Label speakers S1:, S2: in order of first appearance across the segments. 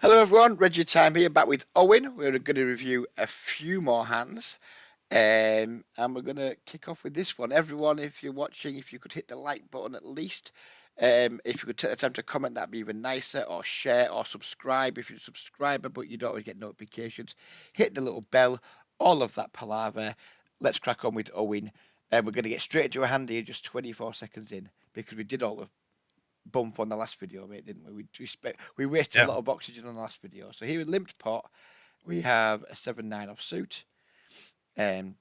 S1: Hello everyone, Reggie Time here, back with Owen. We're going to review a few more hands, and we're going to kick off with this one. Everyone, if you're watching, if you could hit the like button at least, if you could take the time to comment, that'd be even nicer, or share, or subscribe if you're a subscriber, but you don't always get notifications. Hit the little bell, all of that palaver. Let's crack on with Owen, and we're going to get straight into a hand here, just 24 seconds in, because we did all the bump on the last video, mate, didn't we? We wasted a
S2: Yeah.
S1: lot of oxygen on the last video. So here with limped pot, we have a 7-9 off suit. We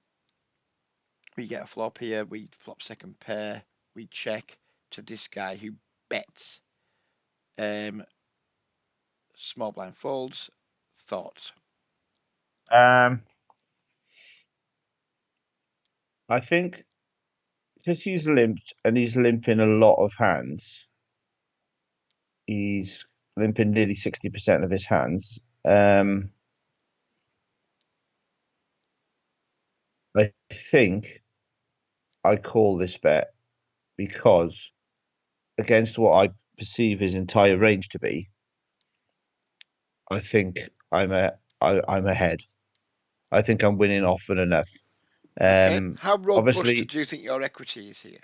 S1: get a flop here. We flop second pair. We check to this guy who bets. Small blind folds. Thoughts?
S2: Um, I think because he's limped and he's limping a lot of hands, he's limping nearly 60% of his hands. I think I call this bet because against what I perceive his entire range to be, I think I'm ahead. I think I'm winning often enough.
S1: Okay. How robust
S2: Obviously,
S1: do you think your equity is here?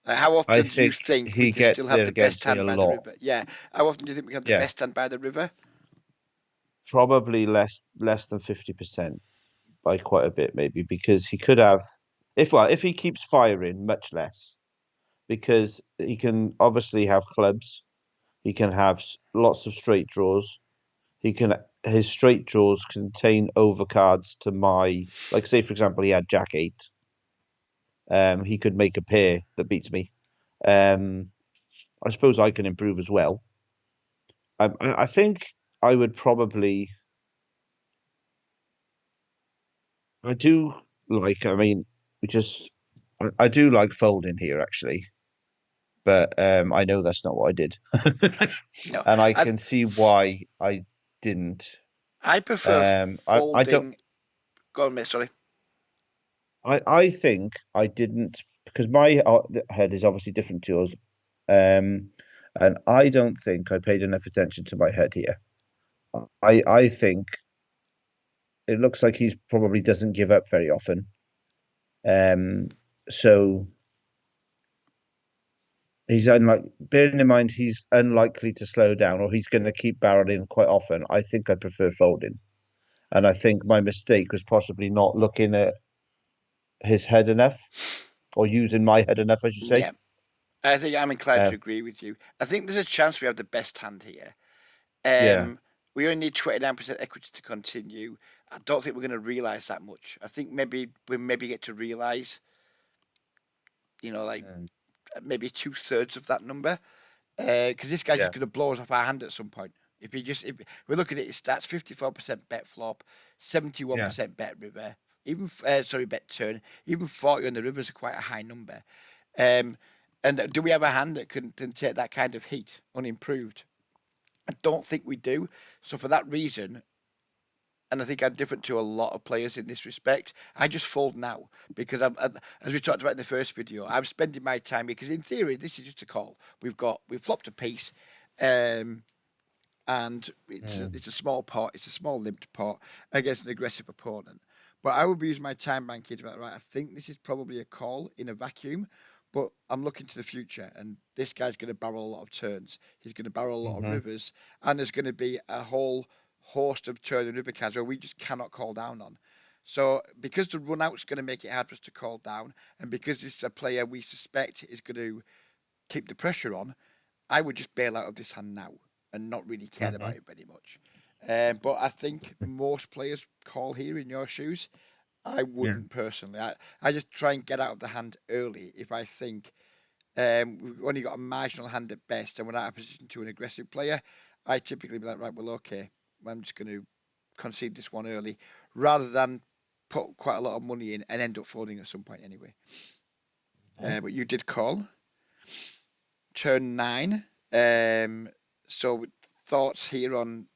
S1: How
S2: I
S1: often do you
S2: think
S1: think we
S2: he
S1: can still
S2: gets
S1: have
S2: there
S1: the best
S2: against me
S1: hand
S2: a
S1: by the
S2: lot.
S1: river? Yeah. How often do you think we can have the
S2: Yeah,
S1: best hand by the river?
S2: probably less than 50%. By quite a bit, maybe, because he could have, if he keeps firing, much less, because he can obviously have clubs, he can have lots of straight draws, he can his straight draws contain overcards to my, like say for example he had Jack 8, he could make a pair that beats me. Um, I suppose I can improve as well. I think I would probably, I do like, I mean, we just, I do like folding here actually. But I know that's not what I did,
S1: No.
S2: and I
S1: I
S2: can see why I didn't.
S1: I prefer
S2: I don't.
S1: folding. Go on, mate. Sorry.
S2: I think I didn't because my head is obviously different to yours, and I don't think I paid enough attention to my head here. I think it looks like he's probably doesn't give up very often. Um, so he's unlike bearing in mind he's unlikely to slow down or he's going to keep barreling quite often. I think I prefer folding. And I think my mistake was possibly not looking at his head enough or using my head enough, I should say.
S1: Yeah. I think I'm inclined
S2: Uh,
S1: to agree with you. I think there's a chance we have the best hand here.
S2: yeah.
S1: We only need 29% equity to continue. I don't think we're going to realise that much. I think maybe get to realise, like
S2: Mm.
S1: maybe 2/3 of that number, because this guy's
S2: Yeah.
S1: just going to blow us off our hand at some point. If we're looking at his stats, 54% bet flop,
S2: Yeah.
S1: 71% bet river, even bet turn, even 40 on the rivers are quite a high number. And do we have a hand that can take that kind of heat unimproved? I don't think we do. So for that reason, and I think I'm different to a lot of players in this respect, I just fold now because as we talked about in the first video, I'm spending my time because in theory this is just a call. We've flopped a piece, um, and
S2: Mm.
S1: it's a small pot, it's a small limped pot against an aggressive opponent. But I would be using my time banking to be like, right, I think this is probably a call in a vacuum, but I'm looking to the future, and this guy's going to barrel a lot of turns. He's going to barrel a lot of
S2: Hmm.
S1: rivers, and there's going to be a whole host of turn and river cards where we just cannot call down on. So because the run out's going to make it hard for us to call down, and because this is a player we suspect is going to keep the pressure on, I would just bail out of this hand now and not really care
S2: Hmm.
S1: about it very much. But I think most players call here in your shoes. I
S2: Yeah.
S1: wouldn't personally. I just try and get out of the hand early if I think we've only got a marginal hand at best and we're out of position to an aggressive player. I typically be like, right, well, okay, I'm just going to concede this one early rather than put quite a lot of money in and end up folding at some point anyway. But you did call turn 9. So thoughts here on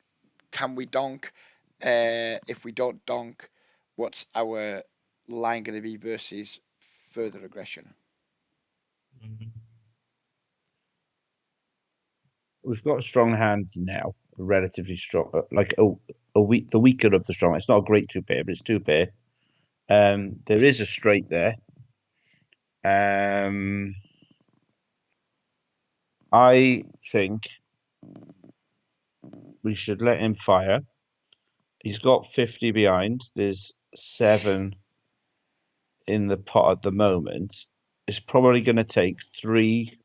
S1: can we donk? If we don't donk, what's our line going to be versus further aggression?
S2: We've got a strong hand now. relatively strong, like the weaker of the strong. It's not a great two pair, but it's two pair. There is a straight there. Um, I think we should let him fire. He's got 50 behind. There's 7 in the pot at the moment. It's probably going to take 3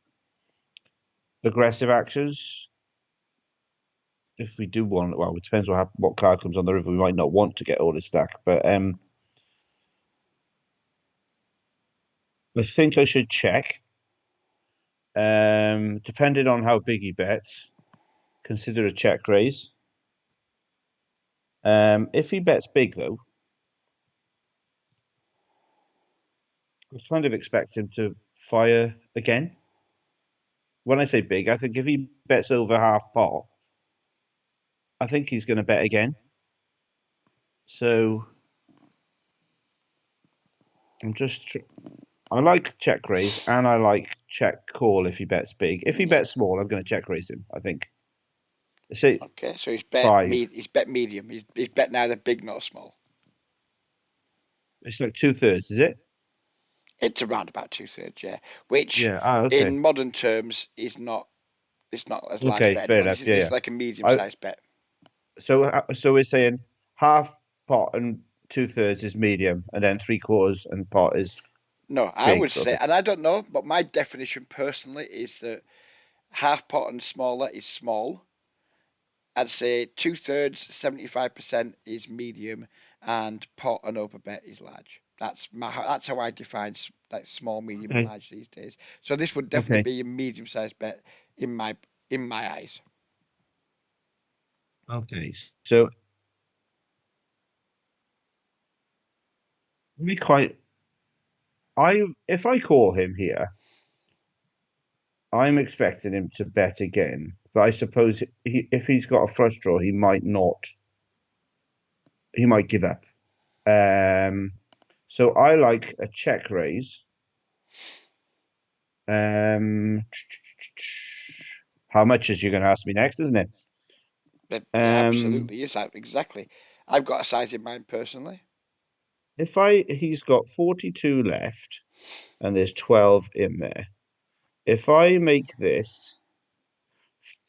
S2: aggressive actions if we do want. Well, it depends what card comes on the river. We might not want to get all his stack, but I think I should check. Depending on how big he bets, consider a check raise. If he bets big though, I kind of expect him to fire again. When I say big, I think if he bets over half pot, I think he's going to bet again. So I'm just, I like check raise and I like check call if he bets big. If he
S1: Yeah.
S2: bets small, I'm going to check raise him. I think. Say
S1: Okay. So
S2: five.
S1: he's bet medium. He's bet neither big nor small.
S2: It's like 2/3, is it?
S1: It's around about 2/3, yeah. Which,
S2: Yeah. Ah, okay.
S1: in modern terms, is not it's not as large a
S2: Okay,
S1: bet
S2: fair
S1: anymore.
S2: enough.
S1: This
S2: Yeah,
S1: is like a
S2: yeah.
S1: medium-sized bet.
S2: So we're saying half pot and 2/3 is medium, and then 3/4 and pot is
S1: No, I
S2: big
S1: would
S2: sort of
S1: say,
S2: thing.
S1: and I don't know, but my definition personally is that half pot and smaller is small. I'd say 2/3, 75% is medium, and pot and over bet is large. That's how I define like small, medium, and
S2: Okay.
S1: large these days. So this would definitely
S2: Okay.
S1: be a medium-sized bet in my eyes.
S2: Okay. So we quite. I if I call him here, I'm expecting him to bet again. But I suppose if he's got a flush draw, he might not. He might give up. Um. So I like a check raise. Um. How much is you going to ask me next, isn't it?
S1: But yeah,
S2: Um.
S1: absolutely, yes, exactly. I've got a size in mind personally.
S2: He's got 42 left and there's 12 in there. If I make this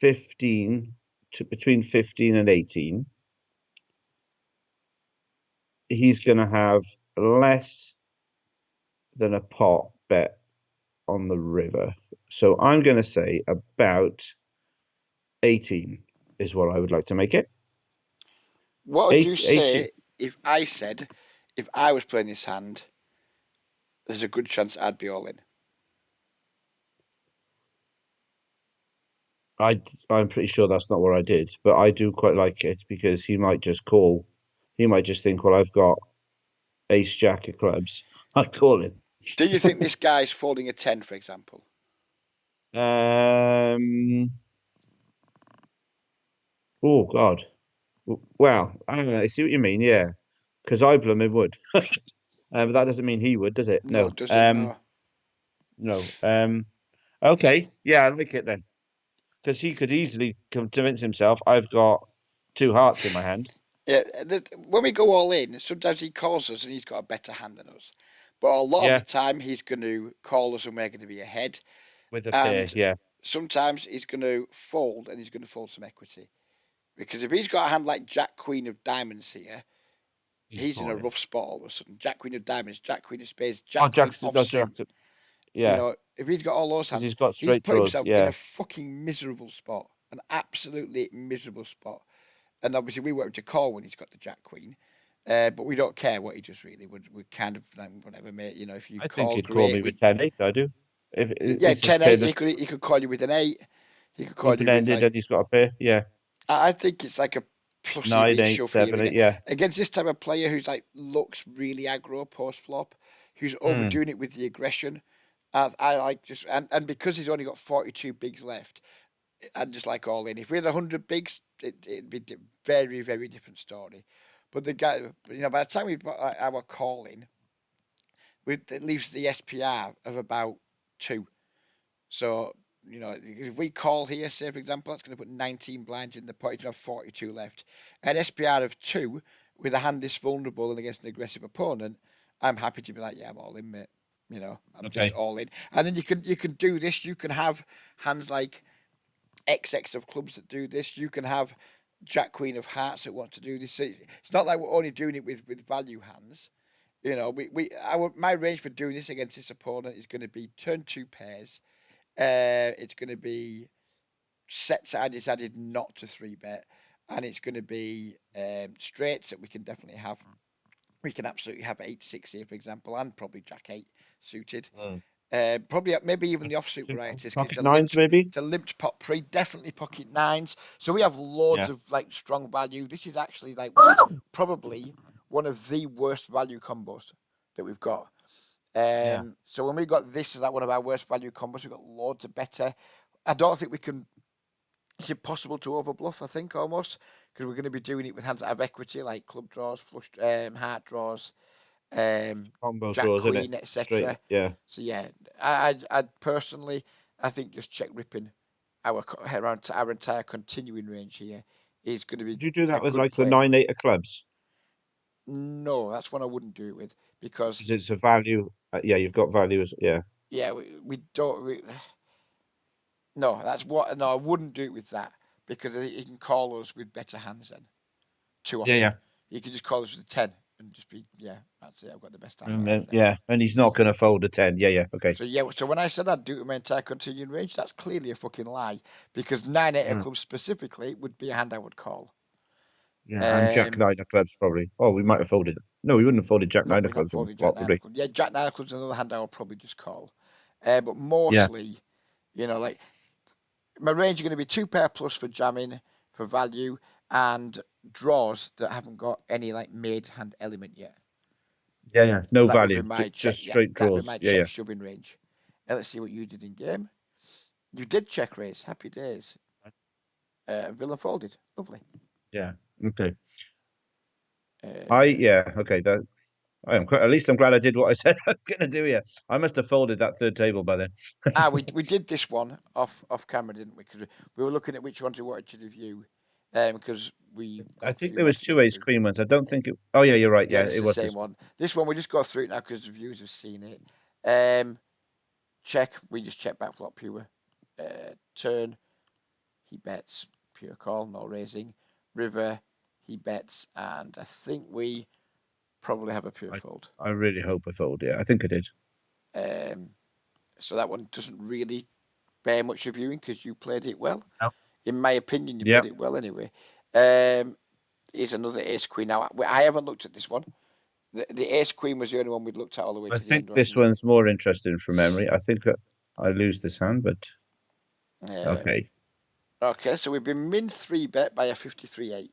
S2: 15 to between 15 and 18, he's going to have less than a pot bet on the river. So I'm going to say about 18 is what I would like to make it.
S1: What would you
S2: 18.
S1: say if I said, if I was playing this hand, there's a good chance I'd be all in?
S2: I I'm pretty sure that's not what I did, but I do quite like it because he might just call. He might just think, well, I've got ace jack of clubs. I call him.
S1: Do you think this guy's folding a 10, for example?
S2: Um. Oh God. Well, I don't know. I see what you mean. Yeah, because I blooming would. But that doesn't mean he would, does it?
S1: No,
S2: No.
S1: it doesn't. No.
S2: No. Okay. Yeah, I like it then, because he could easily convince himself I've got 2 hearts in my hand.
S1: Yeah, when we go all in, sometimes he calls us and he's got a better hand than us. But a lot of the
S2: Yeah,
S1: time, he's going to call us and we're going to be ahead.
S2: with a pair.
S1: And
S2: Yeah,
S1: sometimes he's going to fold and he's going to fold some equity. Because if he's got a hand like Jack Queen of Diamonds here,
S2: he's
S1: he's in a
S2: calling.
S1: rough spot all of a sudden. Jack Queen of Diamonds, Jack Queen of Spades,
S2: Oh,
S1: Jack Queen
S2: Jackson. No,
S1: offsuit.
S2: Jackson. Yeah,
S1: If he's got all those
S2: because
S1: hands,
S2: he's got
S1: he's
S2: straight
S1: put
S2: draws.
S1: himself in a
S2: Yeah,
S1: fucking miserable spot. An absolutely miserable spot. And obviously, we want him to call when he's got the Jack Queen. But we don't care what he does really. We kind of like whatever, mate. You know, if you
S2: I think
S1: call,
S2: he'd call
S1: great.
S2: me with 10-8. I do. If
S1: Yeah,
S2: it's just
S1: 10-8.
S2: playing the
S1: He could call you with an 8. He could call
S2: open
S1: you with
S2: ended
S1: like
S2: and he's got a pair. Yeah,
S1: I think it's like a plusy
S2: 9-8,
S1: ratio for you
S2: 7-8. Yeah.
S1: against this type of player who's like looks really aggro post flop, who's
S2: Hmm.
S1: overdoing it with the aggression. I like just and because he's only got 42 bigs left, I'd just like all in. If we had 100 bigs, it'd be very very different story. But the guy, by the time we've got our call in, it leaves the SPR of about 2. So if we call here, say for example, that's going to put 19 blinds in the pot. You can have 42 left. An SPR of 2 with a hand this vulnerable and against an aggressive opponent, I'm happy to be like, yeah, I'm all in, mate. I'm just
S2: Okay.
S1: all in. And then you can do this. You can have hands like XX of clubs that do this. You can have Jack Queen of Hearts that want to do this. It's not like we're only doing it with value hands. My range for doing this against this opponent is going to be turn 2 pairs. It's going to be sets that I decided not to 3 bet, and it's going to be straights that we can definitely have. We can absolutely have 8-6 here, for example, and probably Jack 8 suited.
S2: Mm.
S1: Probably maybe even the offsuit varieties. 'Cause
S2: Pocket nines, maybe?
S1: it's a limped pot pre, definitely pocket nines. So we have loads
S2: Yeah.
S1: of like strong value. This is actually like probably one of the worst value combos that we've got.
S2: Yeah.
S1: So when we got this as like one of our worst value combos, we've got loads of better. I don't think we can. It's impossible to overbluff. I think almost because we're going to be doing it with hands that have equity like club draws, flush, heart draws,
S2: Combo
S1: Jack
S2: draws, isn't it?
S1: Queen,
S2: Straight.
S1: etc.
S2: Yeah.
S1: So yeah, I personally, I think just check ripping our entire continuing range here is going to be
S2: Would you do
S1: a
S2: that with
S1: good
S2: like the
S1: play.
S2: 9-8 of clubs?
S1: No, that's one I wouldn't do it with because
S2: Because it's a value. Yeah, you've got values. Yeah.
S1: yeah, we don't. No, that's what. No, I wouldn't do it with that because he can call us with better hands then too
S2: Yeah,
S1: often.
S2: yeah.
S1: He can just call us with a 10 and just be yeah, that's it. I've got the best hand in
S2: And
S1: my hand
S2: then,
S1: then.
S2: yeah, and he's not going to fold a 10. Yeah, yeah. Okay.
S1: So yeah, so when I said I'd do it with my entire continuing range, that's clearly a fucking lie because 9-8 of
S2: Mm.
S1: clubs specifically would be a hand I would call.
S2: Yeah, and Jack
S1: Um,
S2: 9 of clubs probably. Oh, we might have folded. No, we wouldn't have folded Jack
S1: Not
S2: 9 of
S1: we're not
S2: clubs,
S1: folding Jack Nine of
S2: probably.
S1: clubs. Yeah, Jack Nine of clubs is another hand I will probably just call. But
S2: Yeah.
S1: mostly, like my range are going to be 2 pair plus for jamming for value and draws that haven't got any like made hand element yet.
S2: Yeah, yeah. No
S1: That would be
S2: value.
S1: my check.
S2: Just
S1: Yeah,
S2: straight
S1: that'd be
S2: draws.
S1: my
S2: Yeah,
S1: check
S2: yeah.
S1: shoving range. Let's see what you did in game. You did check raise. Happy days. Villa folded. Lovely.
S2: Yeah. Okay.
S1: Uh,
S2: Yeah, okay. At least I'm glad I did what I said I was going to do here. I must have folded that third table by then.
S1: we did this one off camera, didn't we? Because we were looking at which ones we wanted to review, because we
S2: I
S1: got a
S2: think
S1: few
S2: there
S1: more
S2: was
S1: to
S2: two
S1: get
S2: ace
S1: through.
S2: queen ones. I don't think it. Oh, yeah, you're right.
S1: Yeah,
S2: Yeah,
S1: this is
S2: it
S1: the
S2: was
S1: same
S2: this one.
S1: one. This one we just go through it now because the viewers have seen it. Um, check. We just check back flop pure. Turn. He bets pure call, no raising. River. He bets, and I think we probably have a pure
S2: I,
S1: fold.
S2: I really hope I fold. Yeah, I think I did.
S1: Um, so that one doesn't really bear much reviewing because you played it well.
S2: Oh.
S1: In my opinion, you
S2: Yeah,
S1: played it well anyway. Here's another ace queen. Now, I haven't looked at this one. The ace queen was the only one we'd looked at all the way
S2: I
S1: to the
S2: think
S1: end,
S2: this
S1: wasn't it?
S2: one's more interesting from memory. I think that I lose this hand, but
S1: Um,
S2: okay.
S1: okay, so we've been min 3 bet by a 53-8.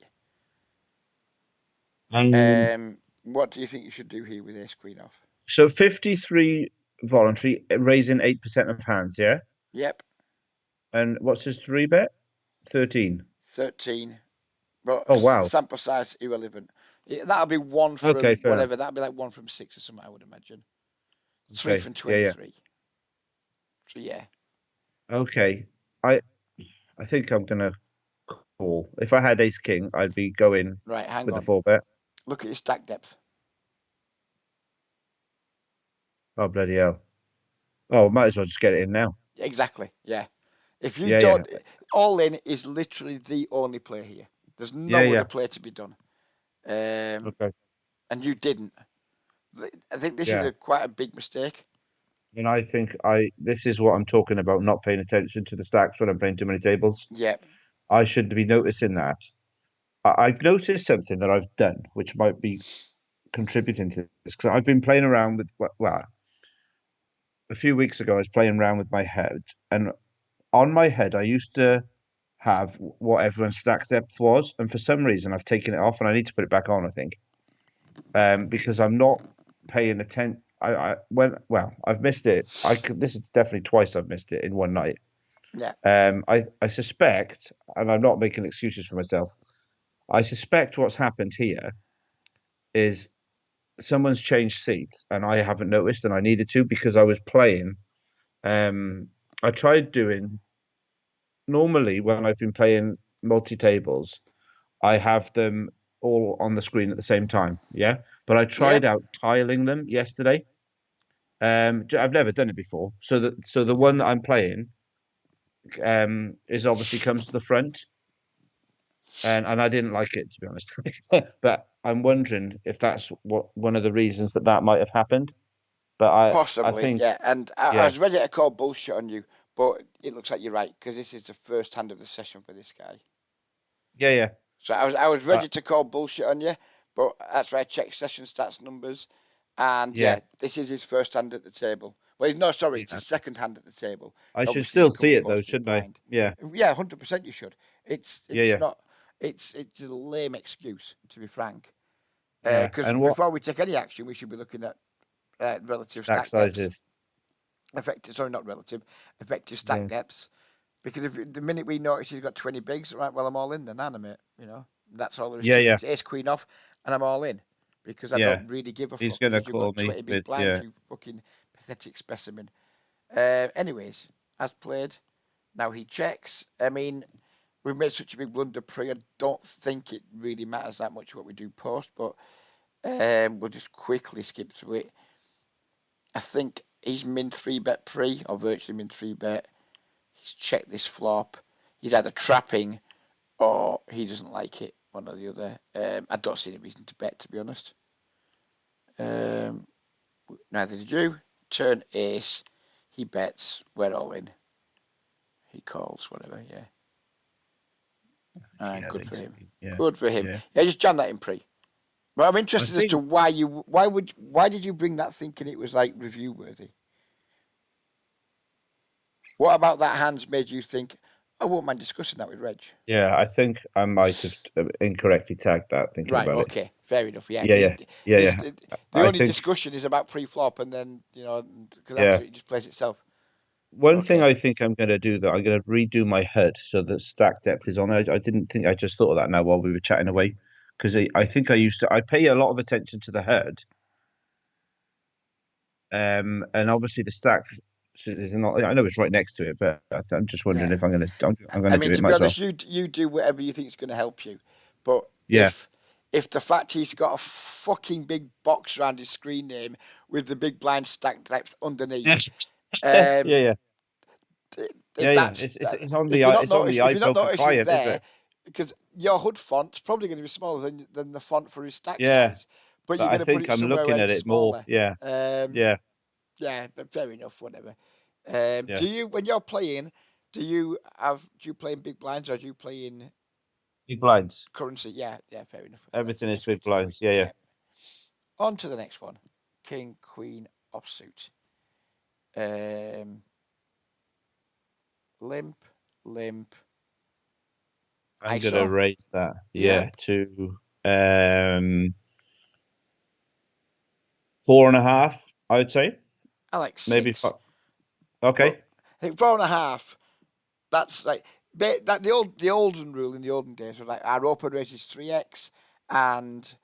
S2: Um,
S1: What do you think you should do here with ace queen off?
S2: so 53 voluntary, raising 8% of hands, yeah?
S1: Yep,
S2: And what's his three bet? 13.
S1: 13. But
S2: Oh, wow.
S1: sample size irrelevant. That'll be one
S2: Okay,
S1: from
S2: fair enough.
S1: whatever. That'll be like 1 from 6 or something, I would imagine. Three
S2: Okay,
S1: from
S2: yeah, yeah.
S1: 23. So yeah.
S2: Okay. I I think I'm gonna call. If I had ace king, I'd be going
S1: Right, hang
S2: with the
S1: on.
S2: four bet.
S1: Look at your stack depth.
S2: Oh, bloody hell. Oh, might as well just get it in now.
S1: Exactly. Yeah. If you
S2: Yeah, yeah.
S1: don't, all in is literally the only play here. There's
S2: Yeah,
S1: no other
S2: yeah.
S1: play to be done. Um,
S2: Okay.
S1: and you didn't. I think this is
S2: Yeah.
S1: quite a big mistake.
S2: And I think this is what I'm talking about, not paying attention to the stacks when I'm playing too many tables.
S1: Yeah.
S2: I should be noticing that. I've noticed something that I've done, which might be contributing to this, because I've been playing around with, well, a few weeks ago, I was playing around with my head, and on my head, I used to have what everyone's stack depth was, and for some reason, I've taken it off, and I need to put it back on, I think, because I'm not paying attention. I've missed it. This is definitely twice I've missed it in one night.
S1: Yeah.
S2: I suspect, and I'm not making excuses for myself. I suspect what's happened here is someone's changed seats, and I haven't noticed, and I needed to because I was playing. Um, I tried doing normally when I've been playing multi-tables, I have them all on the screen at the same time. Yeah. But I
S1: Yeah,
S2: tried out tiling them yesterday. I've never done it before. So the one that I'm playing is obviously comes to the front, and I didn't like it, to be honest. But I'm wondering if that's what one of the reasons that might have happened. But I
S1: possibly.
S2: think
S1: Yeah, and I
S2: yeah,
S1: was ready to call bullshit on you, but it looks like you're right because this is the first hand of the session for this guy.
S2: yeah, yeah.
S1: So I was
S2: Uh,
S1: ready to call bullshit on you, but that's why I checked session stats numbers, and
S2: yeah,
S1: yeah, this is his first hand at the table. Well, no, sorry, it's
S2: yeah.
S1: his second hand at the table.
S2: I should
S1: Obviously, he's
S2: still
S1: come
S2: see
S1: up
S2: it though,
S1: post big
S2: shouldn't I?
S1: blind.
S2: Yeah,
S1: Yeah, 100% you should. It's
S2: yeah,
S1: it's
S2: yeah,
S1: not. It's a lame excuse, to be frank.
S2: yeah.
S1: Because
S2: And what
S1: before we take any action, we should be looking at relative
S2: stack
S1: stack depths,
S2: sizes?
S1: effective. Sorry, not relative, effective stack
S2: Yeah,
S1: depths. Because if the minute we notice he's got 20 bigs, right, well, I'm all in then, animate. That's all there is
S2: yeah,
S1: to it.
S2: yeah,
S1: It's ace queen off, and I'm all in because I
S2: yeah.
S1: don't really give a
S2: He's
S1: fuck
S2: gonna
S1: because you've
S2: call
S1: got
S2: me
S1: 20 big
S2: with
S1: blinds,
S2: yeah,
S1: you fucking pathetic specimen. Anyways, as played, now he checks. I mean, we've made such a big blunder pre. I don't think it really matters that much what we do post, but we'll just quickly skip through it. I think he's min three bet pre or virtually min three bet. He's checked this flop. He's either trapping or he doesn't like it, one or the other. I don't see any reason to bet, to be honest. Um, Neither did you. Turn ace. He bets. We're all in. He calls, whatever, yeah. And
S2: yeah.
S1: good for him.
S2: Yeah,
S1: Good for him.
S2: yeah.
S1: Yeah, just jam that in pre. But I'm
S2: I
S1: interested as to
S2: think
S1: why did you bring that thinking it was like review worthy? What about that hands made you think I won't mind discussing that with Reg?
S2: yeah, I think I might have incorrectly tagged that thinking
S1: Right.
S2: about it.
S1: Okay. Fair enough. Yeah.
S2: Yeah, yeah, yeah,
S1: This
S2: yeah.
S1: the
S2: I
S1: only
S2: think
S1: discussion is about pre-flop, and then because
S2: yeah.
S1: after it just plays itself.
S2: One thing
S1: Okay.
S2: I think I'm going to do that I'm going to redo my HUD so that stack depth is on. I didn't think I just thought of that now while we were chatting away because I think I pay a lot of attention to the HUD, and obviously the stack is not. I know it's right next to it, but I'm just wondering
S1: Yeah.
S2: if I'm going
S1: I
S2: to
S1: mean,
S2: do it.
S1: to be
S2: Might as well.
S1: honest, you do whatever you think is going to help you, but
S2: Yeah.
S1: if the fact he's got a fucking big box around his screen name with the big blind stacked depth underneath,
S2: Yeah,
S1: um,
S2: yeah,
S1: if
S2: yeah, yeah.
S1: that's
S2: It's on the
S1: if you're not
S2: iFocus
S1: noticing
S2: client, is
S1: there,
S2: it?
S1: because your HUD font's probably going to be smaller than the font for his stack
S2: Yeah,
S1: size, but
S2: but
S1: you're
S2: I
S1: going to put
S2: think
S1: it
S2: I'm
S1: somewhere
S2: looking
S1: where
S2: at
S1: it's
S2: it more.
S1: smaller.
S2: Yeah,
S1: Um,
S2: yeah,
S1: yeah, but fair enough, whatever.
S2: yeah.
S1: Do you when you're playing? Do you play in big blinds or do you play in
S2: Big blinds.
S1: currency? Yeah, yeah, fair enough. That's the
S2: Everything is
S1: best way
S2: big
S1: to do it.
S2: blinds. Yeah, yeah.
S1: Yeah. On to the next one. King, Queen, offsuit. Um, limp, limp,
S2: I'm gonna
S1: ISO.
S2: raise that. Yeah,
S1: Yep.
S2: to um 4.5. I would say
S1: I like
S2: maybe
S1: six,
S2: five.
S1: but
S2: Okay.
S1: I think 4.5. That's like that the olden rule in the olden days was like our open rate is 3x, and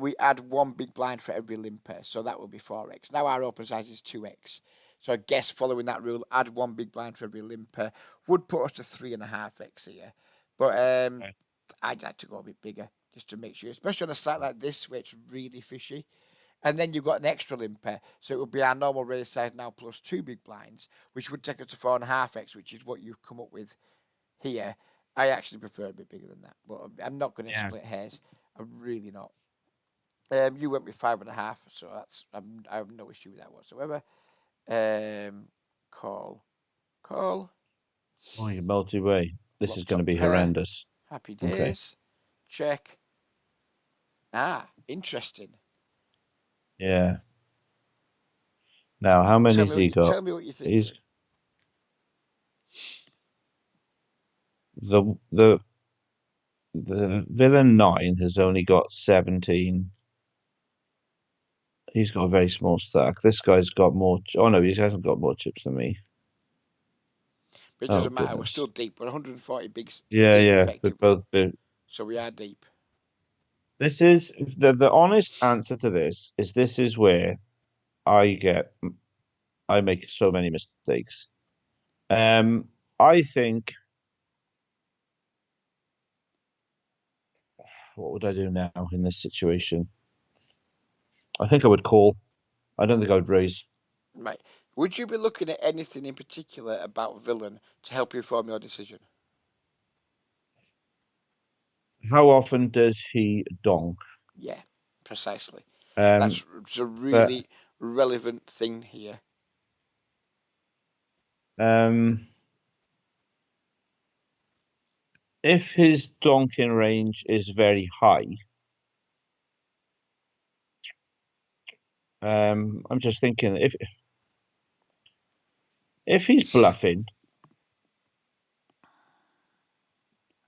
S1: we add one big blind for every limper, so that will be 4x. Now our open size is 2x. So I guess following that rule, add one big blind for every limper would put us to 3.5x here. But
S2: Okay.
S1: I'd like to go a bit bigger just to make sure, especially on a site like this where it's really fishy. And then you've got an extra limper, so it would be our normal raise size now plus two big blinds, which would take us to 4.5x, which is what you've come up with here. I actually prefer a bit bigger than that, but I'm not going to
S2: Yeah.
S1: split hairs. I'm really not. You went with 5.5, so I have no issue with that whatsoever. Um, call, call,
S2: Oh, you multi-way. This
S1: flop
S2: is going to
S1: top
S2: be
S1: pair.
S2: horrendous.
S1: Happy
S2: Okay.
S1: days. Check. Ah, interesting.
S2: Yeah. Now, how many's he got?
S1: Tell me what you're
S2: He's
S1: thinking.
S2: the villain 9 has only got 17. He's got a very small stack. This guy's got more. Oh no, he hasn't got more chips than me.
S1: But it
S2: Oh
S1: doesn't matter. We're
S2: goodness.
S1: still deep. We're 140 bigs
S2: Yeah,
S1: deep
S2: yeah. We're
S1: effectively,
S2: both bit.
S1: so we are deep.
S2: This is the honest answer to this is where I get I make so many mistakes. Um, I think. what would I do now in this situation? I think I would call. I don't think I would raise.
S1: Right. Would you be looking at anything in particular about Villain to help you form your decision?
S2: How often does he donk?
S1: Yeah, precisely.
S2: Um,
S1: That's a
S2: but
S1: really relevant thing here.
S2: um, if his donking range is very high, I'm just thinking if he's bluffing,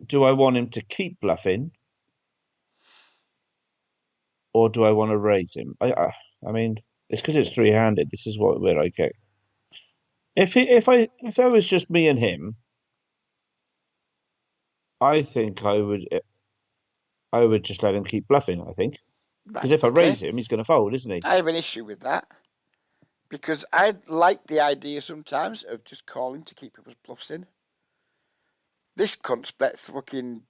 S2: do I want him to keep bluffing or do I want to raise him? I mean, it's because it's three-handed. This is where I get. If I was just me and him, I think I would just let him keep bluffing. I think because
S1: Right,
S2: if I
S1: okay.
S2: raise him, he's going to fold, isn't he?
S1: I have an issue with that because I like the idea sometimes of just calling to keep people's bluffs in. This cunt's bet fucking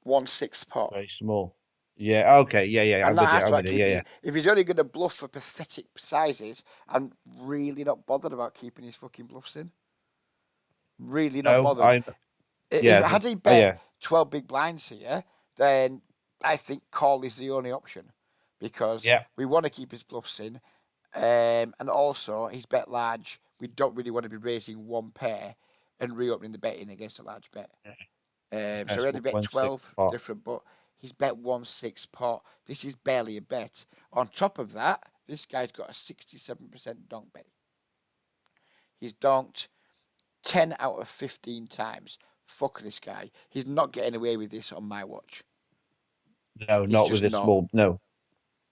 S1: 1/6 pot.
S2: Very small. Yeah. Okay. Yeah. Yeah.
S1: I'm
S2: I'm
S1: not
S2: with you.
S1: asked
S2: I'm
S1: about
S2: with you. Yeah.
S1: keeping
S2: Yeah.
S1: it. If he's only going to bluff for pathetic sizes, I'm really not bothered about keeping his fucking bluffs in. Really not
S2: No.
S1: bothered. If
S2: Yeah.
S1: had he
S2: Oh,
S1: bet
S2: yeah.
S1: 12 big blinds here, then I think call is the only option because
S2: Yeah.
S1: we want to keep his bluffs in, and also he's bet large. We don't really want to be raising one pair and reopening the betting against a large bet. So
S2: That's
S1: we had to bet
S2: 1/6
S1: 12
S2: pot.
S1: different, but he's bet 1/6 pot. This is barely a bet. On top of that, this guy's got a 67% donk bet. He's donked 10 out of 15 times. Fuck this guy. He's not getting away with this on my watch.
S2: No,
S1: He's
S2: not with
S1: just
S2: this
S1: not.
S2: small. No.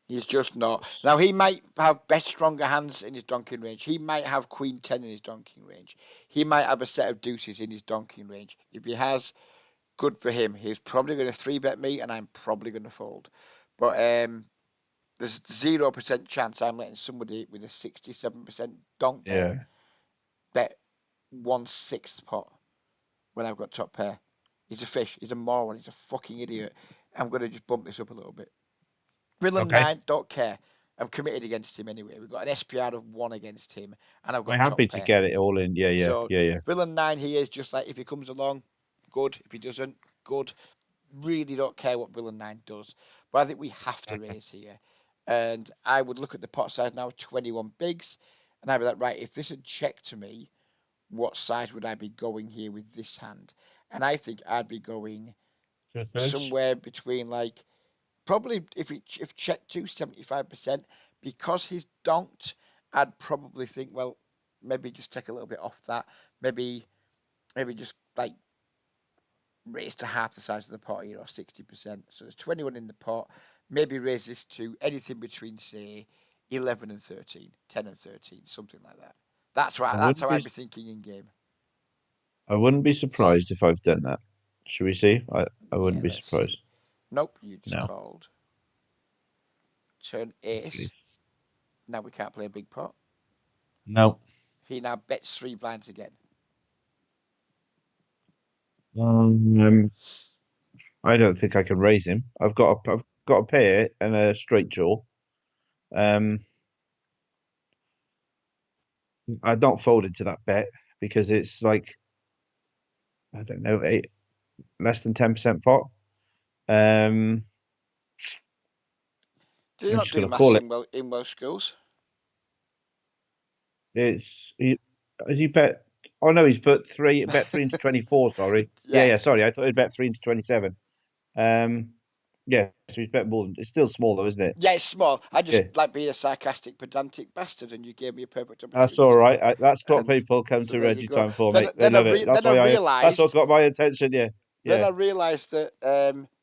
S1: He's just not. Now, he might have best stronger hands in his donking range. He might have Queen 10 in his donking range. He might have a set of deuces in his donking range. If he has, good for him. He's probably going to 3-bet me, and I'm probably going to fold. But there's 0% chance I'm letting somebody with a 67% donk
S2: Yeah.
S1: bet 1/6 pot when I've got top pair. He's a fish. He's a moron. He's a fucking idiot. I'm going to just bump this up a little bit. Villain
S2: Okay.
S1: 9, don't care. I'm committed against him anyway. We've got an SPR of 1 against him, and I've
S2: I'm
S1: got top
S2: happy to
S1: pair.
S2: get it all in. Yeah. Yeah.
S1: So,
S2: Yeah. Yeah.
S1: Villain 9, he is just like, if he comes along, good. If he doesn't, good. Really don't care what Villain 9 does. But I think we have to
S2: Okay.
S1: raise here. And I would look at the pot size now, 21 bigs, and I'd be like, right, if this had checked to me, what size would I be going here with this hand? And I think I'd be going
S2: Two-thirds.
S1: somewhere between like probably if check to 75% because he's donked. I'd probably think well maybe just take a little bit off that. Maybe just like raise to half the size of the pot here or 60%. So there's 21 in the pot. Maybe raise this to anything between say 11 and 13, 10 and 13, something like that. That's right.
S2: I
S1: That's
S2: wouldn't
S1: how
S2: be.
S1: I'd be thinking in game.
S2: I wouldn't be surprised if I've done that. Should we see? I
S1: Yeah,
S2: wouldn't be
S1: let's
S2: surprised.
S1: see. Nope, you just
S2: No.
S1: called. Turn
S2: Hopefully.
S1: ace. Now we can't play a big pot.
S2: No.
S1: He now bets 3 blinds again.
S2: Um. I don't think I can raise him. I've got a pair and a straight jaw. Um. I don't fold into that bet because it's like I don't know, less than 10% pot. Um.
S1: Do you
S2: I'm
S1: not
S2: just
S1: do
S2: gonna
S1: maths
S2: call it.
S1: in Welsh schools?
S2: It's he has he bet oh no, he's put three bet three into 24, sorry. Yeah,
S1: Yeah.
S2: yeah, sorry. I thought he'd bet three into 27. Um yeah, so he's bet more than it's still small though, isn't it?
S1: Yeah, it's small. I just
S2: Yeah.
S1: like being a sarcastic, pedantic bastard, and you gave me a perfect
S2: That's all
S1: opportunity.
S2: right. That's what
S1: And
S2: people come
S1: so
S2: to
S1: there you
S2: Reggie
S1: go.
S2: time for,
S1: Then
S2: mate. They love it.
S1: then I
S2: That's what
S1: realised
S2: got my attention, yeah.
S1: then
S2: Yeah.
S1: I realised that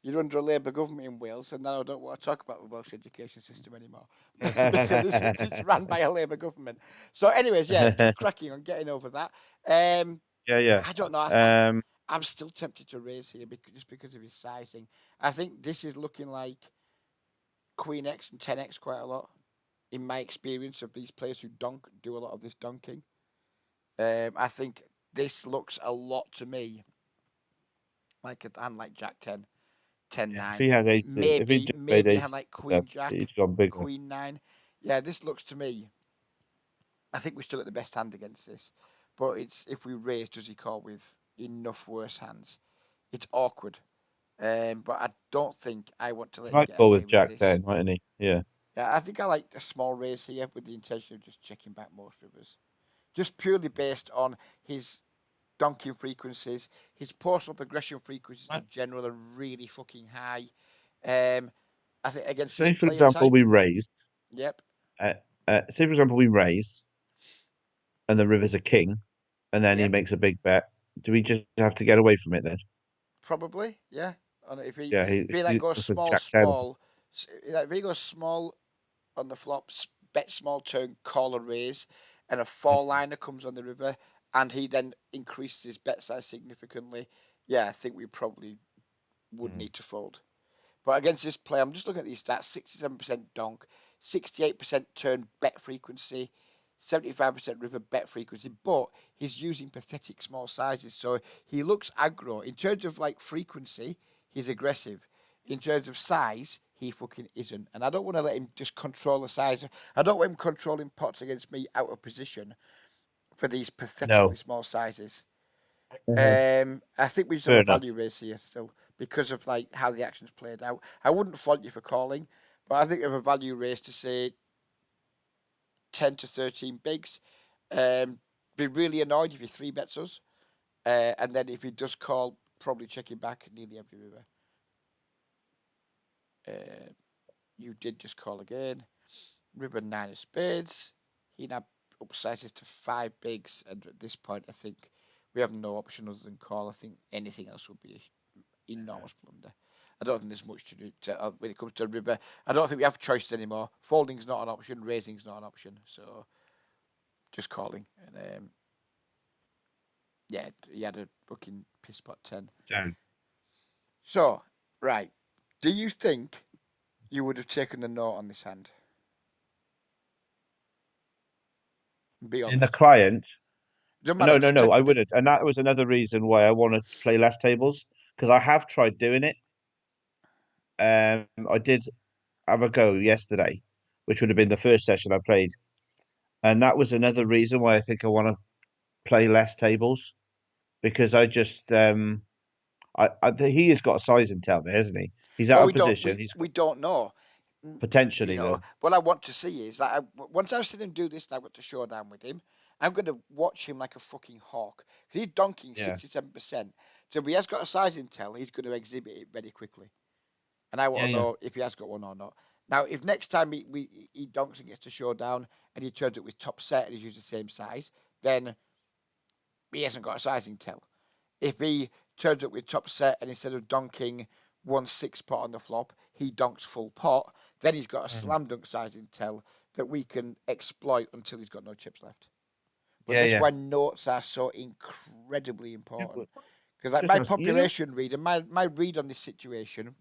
S1: you're under a Labour government in Wales, and now I don't want to talk about the Welsh education system anymore because it's run by a Labour government. So, anyways, yeah, cracking on getting over that. Um,
S2: Yeah, yeah.
S1: I don't know.
S2: Um
S1: I'm still tempted to raise here just because of his sizing. I think this is looking like Queen X and 10X quite a lot. In my experience of these players who do a lot of this donking, I think this looks a lot to me like a hand like Jack 10. ten
S2: Yeah. If
S1: nine.
S2: he had aces, if he
S1: Maybe
S2: just played
S1: had
S2: aces
S1: like
S2: and
S1: queen
S2: stuff,
S1: jack,
S2: he's gone bigger.
S1: queen nine. Yeah, this looks to me. I think we still got the best hand against this, but it's if we raise, does he call with enough worse hands? It's awkward. But I don't think I want to
S2: He
S1: let him
S2: might
S1: get
S2: go
S1: away
S2: with
S1: with
S2: Jack
S1: this.
S2: 10, mightn't he? Yeah.
S1: Yeah, I think I like a small raise here with the intention of just checking back most rivers. Just purely based on his donking frequencies. His postal progression frequencies
S2: Right.
S1: in general are really fucking high. Um, I think against this
S2: Say for
S1: player
S2: example we
S1: type,
S2: raise.
S1: yep,
S2: Uh, say for example we raise, and the river's a king, and then he
S1: yep,
S2: makes a big bet. Do we just have to get away from it then?
S1: probably, yeah. And
S2: Yeah,
S1: if he like goes
S2: it's a
S1: small,
S2: Jack 10 or something.
S1: small, like if he goes small on the flops, bet small turn, call a raise, and a four liner comes on the river, and he then increases his bet size significantly. Yeah, I think we probably would
S2: Mm.
S1: need to fold. But against this play, I'm just looking at these stats: 67% donk, 68% turn bet frequency, 75% river bet frequency. But he's using pathetic small sizes, so he looks aggro. In terms of like frequency, he's aggressive. In terms of size, he fucking isn't. And I don't want to let him just control the size. I don't want him controlling pots against me out of position for these pathetically
S2: No.
S1: small sizes.
S2: Uh,
S1: I think we just have
S2: Fair
S1: a
S2: enough.
S1: value race here still because of like how the actions played out. I wouldn't fault you for calling, but I think we have a value race to say 10 to 13 bigs. Be really annoyed if he three bets us, and then if he does call, probably checking back nearly every river. Uh, you did just call again. River nine of spades. He now upsizes to five bigs, and at this point, I think we have no option other than call. I think anything else would be enormous blunder. I don't think there's much to do when it comes to river. I don't think we have choices anymore. Folding's not an option. Raising's not an option. So just calling. And yeah, he had a fucking piss pot 10.
S2: Down.
S1: So, right. Do you think you would have taken the note on this hand? Be
S2: In the
S1: honest.
S2: client,
S1: Doesn't matter.
S2: no, no,
S1: Just
S2: no, I wouldn't. And that was another reason why I want to play less tables because I have tried doing it. I did have a go yesterday, which would have been the first session I played, and that was another reason why I think I want to play less tables because I just he has got a size intel there, hasn't he? He's
S1: well,
S2: out
S1: we
S2: of
S1: don't
S2: position.
S1: we
S2: He's
S1: we
S2: got
S1: don't know. You
S2: potentially
S1: know
S2: though.
S1: what I want to see is that once I've seen him do this, I've got to showdown with him. I'm going to watch him like a fucking hawk. He's donking
S2: Yeah,
S1: 67%. So if he has got a size intel, he's going to exhibit it very quickly. And I want
S2: yeah,
S1: to
S2: yeah.
S1: know if he has got one or not. Now, if next time he donks and gets to showdown and he turns it with top set and he's used the same size, then he hasn't got a size intel. If he turns up with top set and instead of donking 1/6 pot on the flop, he donks full pot, then he's got a
S2: Mhm.
S1: slam dunk size intel that we can exploit until he's got no chips left. But
S2: Yeah,
S1: this is
S2: yeah.
S1: why notes are so incredibly
S2: Yeah,
S1: important.
S2: well,
S1: Because like
S2: just
S1: my
S2: ask,
S1: population read and my read on this situation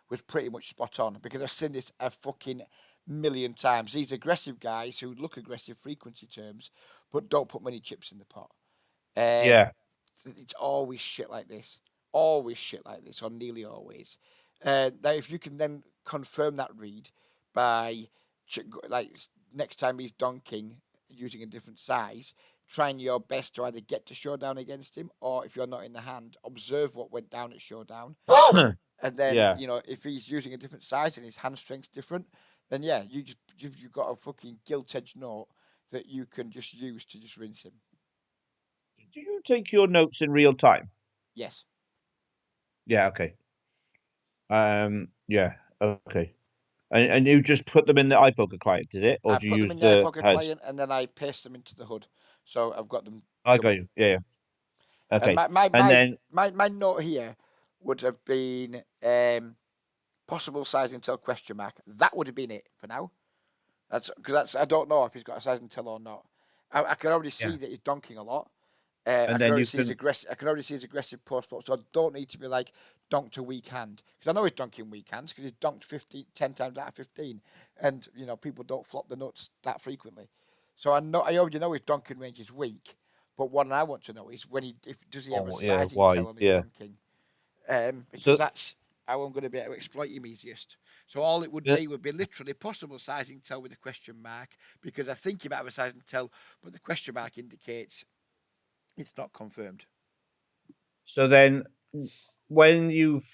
S1: was pretty much spot on because I've seen this a fucking million times. These aggressive guys who look aggressive frequency terms, but don't put many chips in the pot. Um,
S2: yeah.
S1: it's always shit like this. Always shit like this, or nearly always. Now, if you can then confirm that read by, like, next time he's donking using a different size, trying your best to either get to showdown against him, or if you're not in the hand, observe what went down at showdown. And then,
S2: Yeah.
S1: you know, if he's using a different size and his hand strength's different, then yeah, you've got a fucking gilt edge note that you can just use to just rinse him.
S2: Do you take your notes in real time?
S1: Yes.
S2: Yeah, okay. Yeah, okay. And you just put them in the iPoker client, is it? Or
S1: I
S2: do you
S1: put them
S2: use
S1: in the
S2: the
S1: iPocket
S2: HUD?
S1: client and then I paste them into the hood. So I've got them
S2: I got
S1: double.
S2: you. Yeah, yeah.
S1: And
S2: Okay. And then
S1: my note here would have been possible size until question mark. That would have been it for now. That's because that's I don't know if he's got a size until or not. I can already
S2: yeah.
S1: see that he's donking a lot. I
S2: And
S1: can
S2: then
S1: already
S2: you
S1: see his
S2: can
S1: aggressive. I can already see his aggressive post flop. So I don't need to be like donked a weak hand because I know he's donking weak hands because he's donked 15, 10 times out of 15, and you know people don't flop the nuts that frequently. So I already know his donking range is weak. But what I want to know is when he if does he have a
S2: oh yeah,
S1: sizing
S2: wide.
S1: tell on his
S2: Yeah.
S1: donking? Because
S2: So
S1: that's how I'm going to be able to exploit him easiest. So all it
S2: Yeah.
S1: would be literally possible sizing tell with a question mark, because I think you might have a sizing tell, but the question mark indicates it's not confirmed.
S2: So then, when you've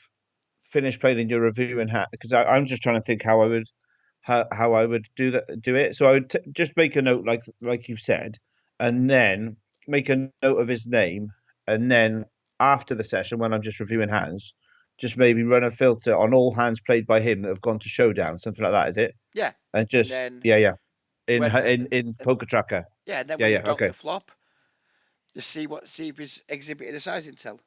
S2: finished playing in your review and hat, because I'm just trying to think how I would do it. So I would just make a note like you've said, and then make a note of his name, and then after the session when I'm just reviewing hands, just maybe run a filter on all hands played by him that have gone to showdown, something like that. Is it?
S1: Yeah,
S2: And
S1: and
S2: just
S1: then
S2: yeah,
S1: when
S2: in
S1: and
S2: poker tracker.
S1: yeah, and then
S2: Yeah,
S1: when he's
S2: yeah,
S1: donked
S2: okay.
S1: the flop, just see if he's exhibited a sizing tell.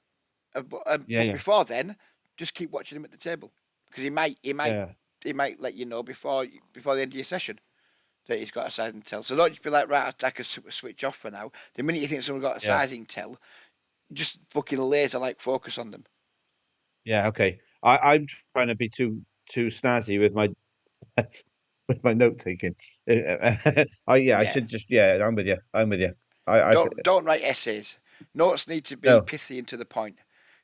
S2: Yeah,
S1: But
S2: yeah,
S1: before then, just keep watching him at the table, because
S2: yeah,
S1: he might let you know before the end of your session that he's got a sizing tell. So don't just be like, right, I can switch off for now. The minute you think someone's got a
S2: yeah,
S1: sizing tell, just fucking laser like focus on them.
S2: yeah. Okay. I'm trying to be too snazzy with my with my note taking. I
S1: Yeah.
S2: should just I'm with you. I'm with you. I
S1: Don't write essays. Notes need to be
S2: no.
S1: pithy and to the point.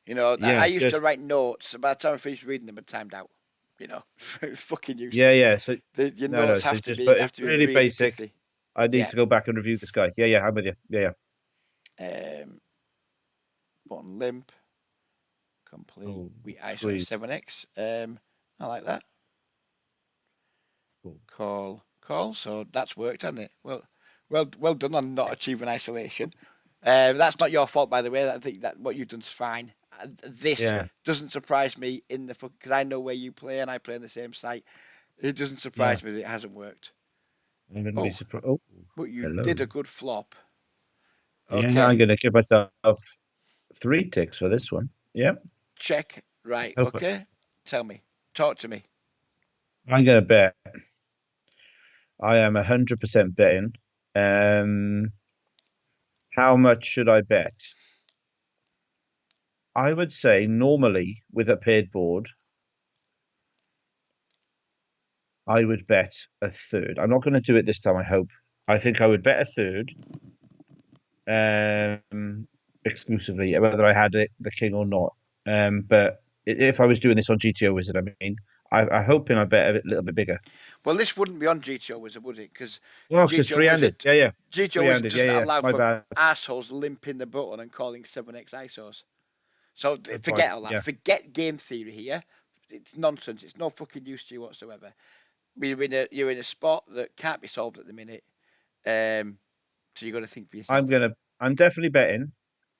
S1: You know, I
S2: Yeah,
S1: used to
S2: just
S1: write notes. By the time I finished reading them, I timed out. You know, it's fucking
S2: yeah,
S1: useless.
S2: yeah. So
S1: Your
S2: no.
S1: notes
S2: So just but
S1: have
S2: it's
S1: to be
S2: really
S1: really
S2: basic.
S1: pithy.
S2: I need
S1: Yeah.
S2: to go back and review this guy. Yeah, yeah. I'm with you. Yeah, yeah.
S1: Um, button limp, complete.
S2: Oh,
S1: We ISO
S2: squeeze.
S1: 7x. I like that.
S2: Cool.
S1: Call. So that's worked, hasn't it? Well done on not achieving isolation. That's not your fault, by the way. I think that what you've done's fine. This
S2: Yeah,
S1: doesn't surprise me in the because I know where you play and I play on the same site. It doesn't
S2: yeah.
S1: surprise me that it hasn't worked.
S2: I'm gonna be
S1: Oh,
S2: surprised. Oh,
S1: but you
S2: hello.
S1: did a good flop.
S2: Yeah, I'm
S1: Okay,
S2: gonna give myself 3 ticks for this one. Yeah.
S1: check. Right.
S2: Hope
S1: Okay. Tell me. Talk to me.
S2: I'm gonna bet. I am 100% betting. Um, how much should I bet? I would say normally with a paired board, I would bet a third. I'm not going to do it this time, I hope. I think I would bet a third, exclusively, whether I had the king or not. But if I was doing this on GTO Wizard, I mean, I'm hoping I bet a little bit bigger.
S1: Well, this wouldn't be on GTO Wizard, would it? Because
S2: Well, because
S1: GTO
S2: three-handed.
S1: Wizard,
S2: Yeah, yeah.
S1: GTO Wizard
S2: Three-handed. Yeah,
S1: doesn't
S2: yeah, yeah.
S1: allow
S2: My
S1: for
S2: bad.
S1: assholes limping the button and calling 7x ISOs. So
S2: Good point.
S1: forget all that.
S2: Yeah,
S1: Forget game theory here. It's nonsense. It's no fucking use to you whatsoever. You're in a spot that can't be solved at the minute. Um, so you got to think for
S2: I'm
S1: yourself.
S2: gonna. I'm definitely betting.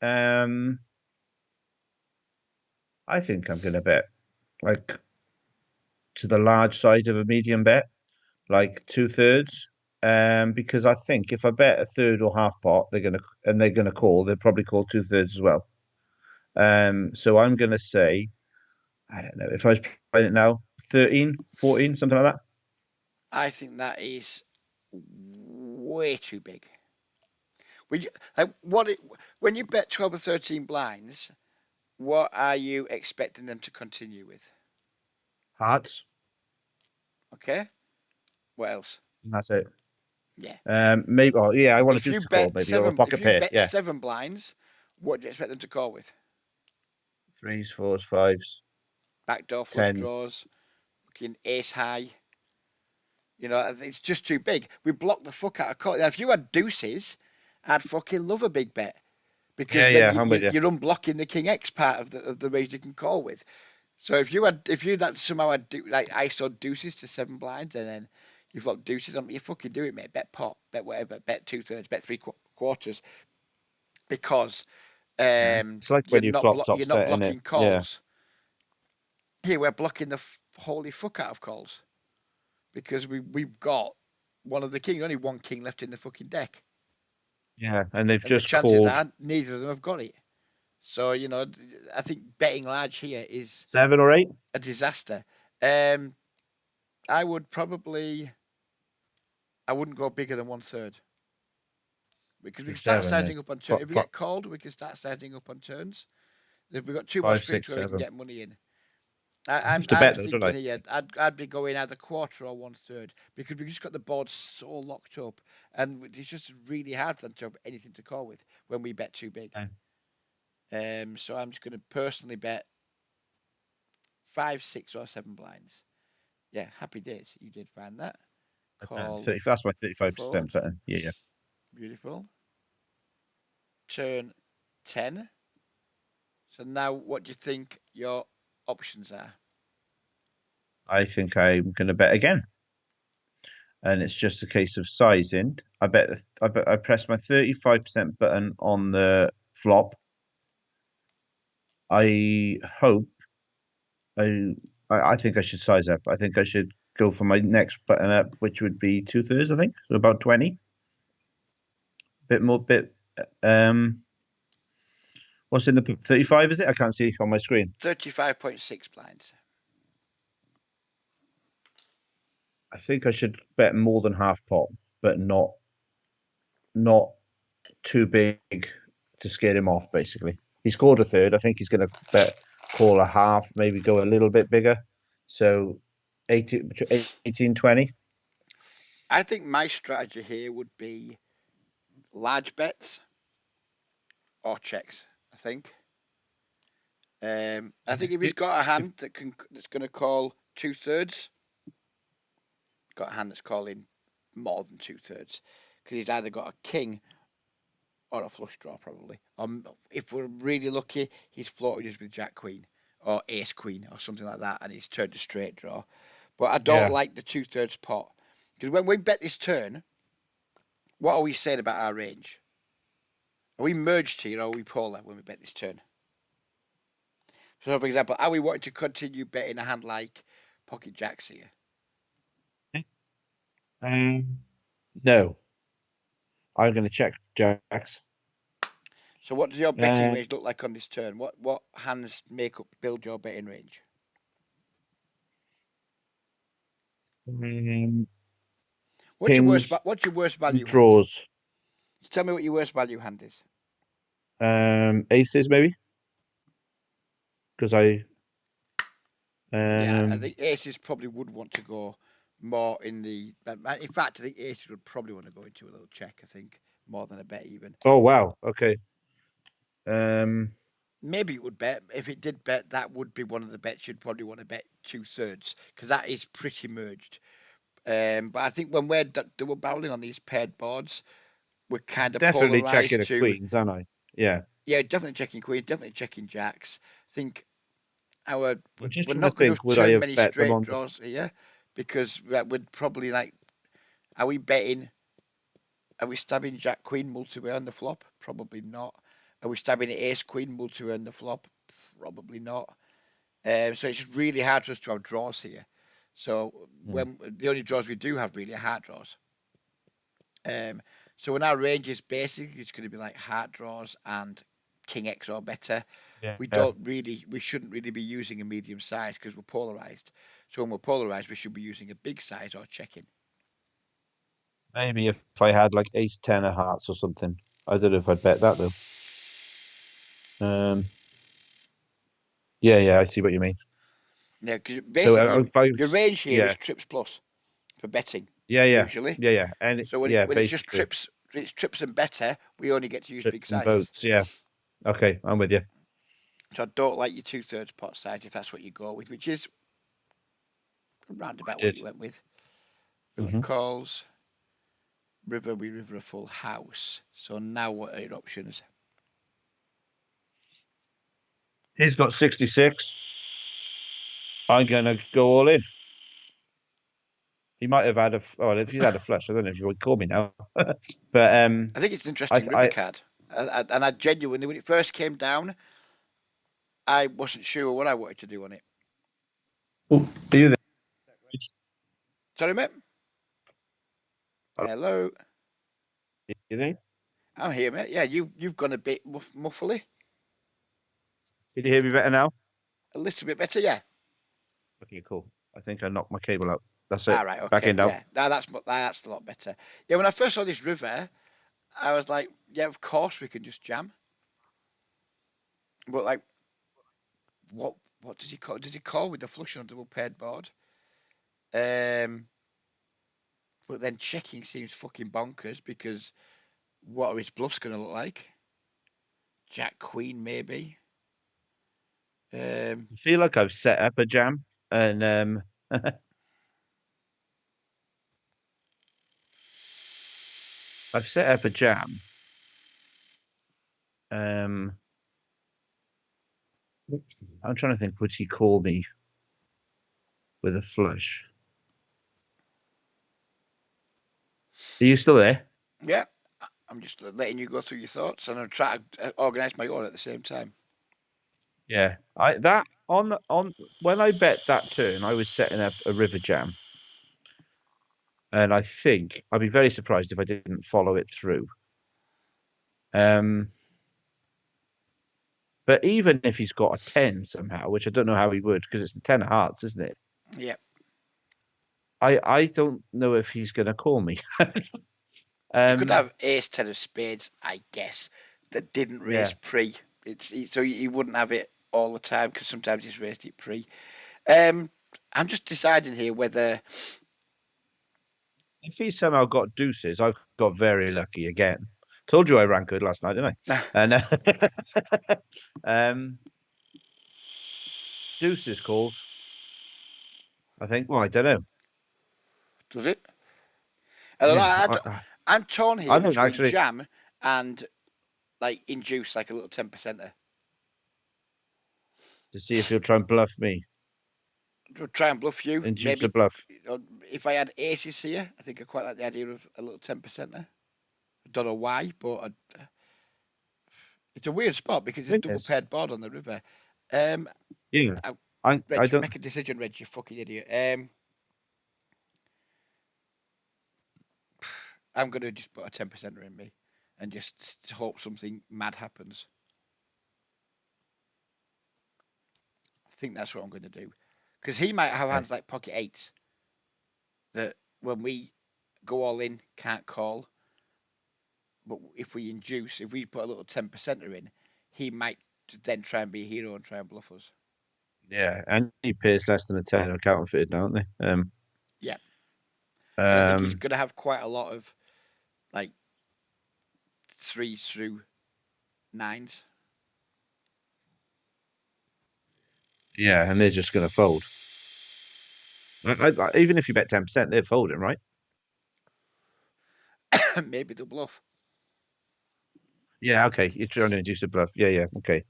S2: Um, I think I'm gonna bet like to the large side of a medium bet, like 2/3. Because I think if I bet a third or half pot, they're gonna call. They'll probably call 2/3 as well. So I'm gonna say, I don't know, if I was playing it now, 13, 14, something like that.
S1: I think that is way too big. When you, like, when you bet 12 or 13 blinds, what are you expecting them to continue with?
S2: Hearts,
S1: Okay? What else?
S2: and that's it.
S1: Yeah.
S2: Maybe. Oh, yeah, I want a deuce to call, maybe, or a
S1: If
S2: pocket
S1: you
S2: pair.
S1: bet
S2: Yeah,
S1: 7 blinds, what do you expect them to call with?
S2: threes, fours, fives,
S1: Backdoor flush
S2: tens.
S1: draws, fucking ace high. You know, it's just too big. We block the fuck out of call. Now, if you had deuces, I'd fucking love a big bet,
S2: Yeah,
S1: because then
S2: yeah, I'm with you.
S1: you're unblocking the king X part of the range you can call with. So if you that somehow had like ISO deuces to 7 blinds, and then you've got deuces on, you fucking do it, mate. Bet pot, bet whatever, bet 2/3, bet three quarters, because
S2: Yeah, it's like when you flop top
S1: you're not
S2: set in it.
S1: blocking
S2: Yeah,
S1: calls. Here we're blocking the holy fuck out of calls, because we've got one of the king, only one king left in the fucking deck,
S2: yeah, and they've
S1: and the
S2: just
S1: chances
S2: called
S1: are neither of them have got it. So you know, I think betting large here is
S2: 7 or 8.
S1: a disaster. Um, I would probably I wouldn't go bigger than 1/3, because we
S2: So
S1: can start
S2: 7 then.
S1: sizing up on turns. If we
S2: Five,
S1: get called, we can start sizing up on turns. If we've got two more
S2: five,
S1: streets
S2: six,
S1: where we can
S2: seven.
S1: get money in,
S2: I have to
S1: I'm
S2: bet though, don't
S1: thinking
S2: I?
S1: here. I'd be going either quarter or 1/3, because we just got the board so locked up, and it's just really hard for them to have anything to call with when we bet too big.
S2: Okay.
S1: So I'm just going to personally bet 5, 6, or 7 blinds. Yeah, happy days. You did find that. Call
S2: 30, that's my 35%
S1: fold.
S2: button. Yeah, yeah.
S1: Beautiful. Turn 10. So now what do you think your options are?
S2: I think I'm going to bet again. And it's just a case of sizing. I press my 35% button on the flop. I hope I I think I should size up. I think I should go for my next button up, which would be 2/3, I think. So about 20. Bit more what's in the 35, is it? I can't see on my screen.
S1: 35.6 blinds.
S2: I think I should bet more than half pot, but not too big to scare him off, basically. He scored a third. I think he's going to bet call a half, maybe go a little bit bigger. So 18, 20.
S1: I think my strategy here would be large bets or checks. I think. I think if he's got a hand that's going to call 2/3, got a hand that's calling more than 2/3, because he's either got a king or a flush draw probably. If we're really lucky, he's floated us with Jack Queen or Ace Queen or something like that, and he's turned a straight draw. But I don't
S2: Yeah.
S1: like the 2/3 pot, because when we bet this turn, what are we saying about our range? Are we merged here or are we polar when we bet this turn? So, for example, are we wanting to continue betting a hand like Pocket Jacks here?
S2: No, I'm going to check jacks.
S1: So, what does your betting
S2: Uh,
S1: range look like on this turn? What hands make up build your betting range?
S2: um,
S1: What's your worst?
S2: Kings
S1: What's your worst
S2: and
S1: value hand?
S2: draws.
S1: Just tell me what your worst value hand is.
S2: Aces maybe because I
S1: Yeah, I
S2: um.
S1: think aces probably would want to go more in the. In fact, I think aces would probably want to go into a little check. I think more than a bet even.
S2: Oh wow. Okay. Um.
S1: Maybe it would bet. If it did bet, that would be one of the bets you'd probably want to bet 2/3, because that is pretty merged. But I think when we're double barreling on these paired boards, we're kind of
S2: Definitely checking
S1: polarized
S2: a
S1: to,
S2: queens, aren't I? Yeah.
S1: yeah, definitely checking queens, definitely checking jacks. I think our
S2: I'm just
S1: we're
S2: trying to
S1: not going to
S2: think. Would I
S1: turn
S2: have
S1: many
S2: bet them
S1: straight
S2: on the?
S1: draws here, because we'd probably like, are we betting? Are we stabbing Jack Queen multi-way on the flop? Probably not. Are we stabbing Ace Queen multi-way on the flop? Probably not. So it's really hard for us to have draws here. So
S2: Hmm.
S1: when the only draws we do have really are heart draws. Um, so when our range is basic, it's going to be like heart draws and King X or better.
S2: Yeah.
S1: We shouldn't really be using a medium size because we're polarized. So when we're polarized, we should be using a big size or checking.
S2: Maybe if I had like ace ten of hearts or something. I don't know if I'd bet that though. Um. Yeah. Yeah. I see what you mean.
S1: Yeah, because
S2: So
S1: basically
S2: if I
S1: your range here is
S2: yeah.
S1: trips plus for betting
S2: Yeah. Yeah.
S1: usually.
S2: Yeah. Yeah. And
S1: So
S2: yeah.
S1: when it's just
S2: Basically
S1: trips, it's trips and better. We only get to use big
S2: trips and
S1: sizes.
S2: votes. Yeah. Okay. I'm with you.
S1: So I don't like your 2/3 pot size if that's what you go with, which is around
S2: I
S1: about what
S2: did.
S1: you went with. River
S2: Hmm.
S1: calls, we river a full house. So now what are your options?
S2: He's got 66. I'm gonna go all in. He might have had a. Oh, if he's had a flush, I don't know if you would call me now. But
S1: I think it's an
S2: I
S1: interesting river
S2: I
S1: card. And I genuinely, when it first came down, I wasn't sure what I wanted to do on it.
S2: oh, are you there?
S1: Sorry, mate.
S2: Hello,
S1: Hello.
S2: you there?
S1: I'm here, mate. Yeah, you've gone a bit muffly.
S2: Can you hear me better now?
S1: A little bit better, yeah.
S2: Okay, cool. I think I knocked my cable out. That's
S1: All
S2: it.
S1: right,
S2: Back
S1: okay,
S2: in now.
S1: yeah. Now that's a lot better. Yeah, when I first saw this river, I was like, yeah, of course we can just jam. But like, what does he call? Does he call with the flush on a double paired board? Um, but then checking seems fucking bonkers, because what are his bluffs going to look like? Jack Queen maybe. Um,
S2: I feel like I've set up a jam, and I've set up a jam. Um, I'm trying to think. Would he call me with a flush? Are you still there?
S1: yeah, I'm just letting you go through your thoughts, and I'm trying to organise my own at the same time.
S2: Yeah. I that on when I bet that turn, I was setting up a river jam, and I think I'd be very surprised if I didn't follow it through. Um, but even if he's got a 10 somehow, which I don't know how he would, because it's the 10 of hearts, isn't it?
S1: Yeah,
S2: I don't know if he's gonna call me.
S1: you could
S2: Um,
S1: have ace ten of spades, I guess, that didn't raise
S2: yeah.
S1: pre. So you wouldn't have it all the time because sometimes he's raised it pre. I'm just deciding here whether
S2: If he somehow got deuces, I've got very lucky again. Told you I ran good last night, didn't I? And um, deuces calls, I think. Well, I don't know.
S1: does it. I don't know.
S2: Yeah,
S1: I'm torn
S2: I
S1: here
S2: don't
S1: between
S2: actually.
S1: jam and like induce, like a little 10%er.
S2: To see if he'll try and bluff me,
S1: Try and bluff you.
S2: induce a
S1: Maybe
S2: bluff.
S1: if I had aces here, I think I quite like the idea of a little 10%er. I don't know why, but it's a weird spot because
S2: I
S1: it's a
S2: think
S1: double
S2: this.
S1: paired board on the river. Um,
S2: Yeah,
S1: I,
S2: I
S1: Reg,
S2: don't.
S1: make a decision, Reg. You fucking idiot. I'm gonna just put a 10%er in me, and just hope something mad happens. I think that's what I'm gonna do, because he might have
S2: Okay.
S1: hands like pocket eights that when we go all in can't call, but if we induce, if we put a little 10%er in, he might then try and be a hero and try and bluff us.
S2: Yeah, and he pays less than a 10 are counterfeited, don't they?
S1: Yeah, and I think he's
S2: Um,
S1: gonna have quite a lot of like threes through nines.
S2: yeah, and they're just going to fold. Even if you bet 10%, they're folding, right?
S1: Maybe the bluff.
S2: Yeah, okay. You're trying to induce a bluff. Yeah, yeah, okay.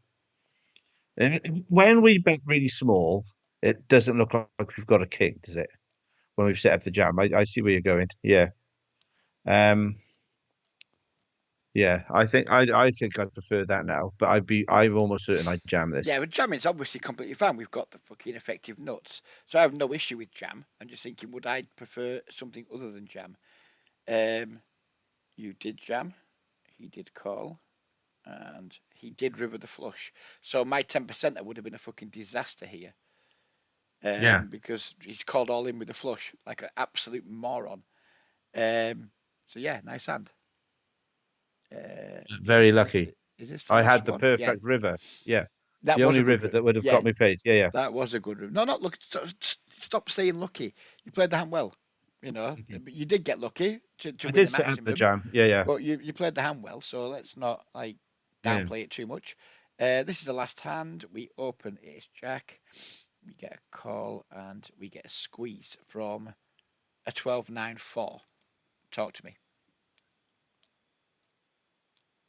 S2: When we bet really small, it doesn't look like we've got a king, does it? When we've set up the jam, I see where you're going. Yeah. Um. Yeah. I think I'd prefer that now, but I'm almost certain I'd jam this.
S1: Yeah, but jamming's obviously completely fine. We've got the fucking effective nuts, so I have no issue with jam. I'm just thinking, would I prefer something other than jam? Um, you did jam, he did call, and he did river the flush. So my 10% would have been a fucking disaster here.
S2: Yeah.
S1: Because he's called all in with the flush like an absolute moron. Um, so yeah, nice hand.
S2: Very lucky.
S1: Is this the
S2: I
S1: last
S2: had the
S1: one? Yeah,
S2: perfect river. Yeah.
S1: that
S2: The
S1: was
S2: only
S1: a good.
S2: river that would have
S1: Yeah,
S2: got me paid. Yeah, yeah.
S1: that was a good river. No, not look. Stop saying lucky. You played the hand well. You know,
S2: Mhm.
S1: you did get lucky to
S2: I
S1: win
S2: did
S1: the
S2: set up the
S1: maximum,
S2: jam. Yeah, yeah.
S1: but you played the hand well. So let's not like
S2: Yeah.
S1: downplay it too much. This is the last hand. We open ace jack. We get a call and we get a squeeze from a 12-9-4. Talk to me.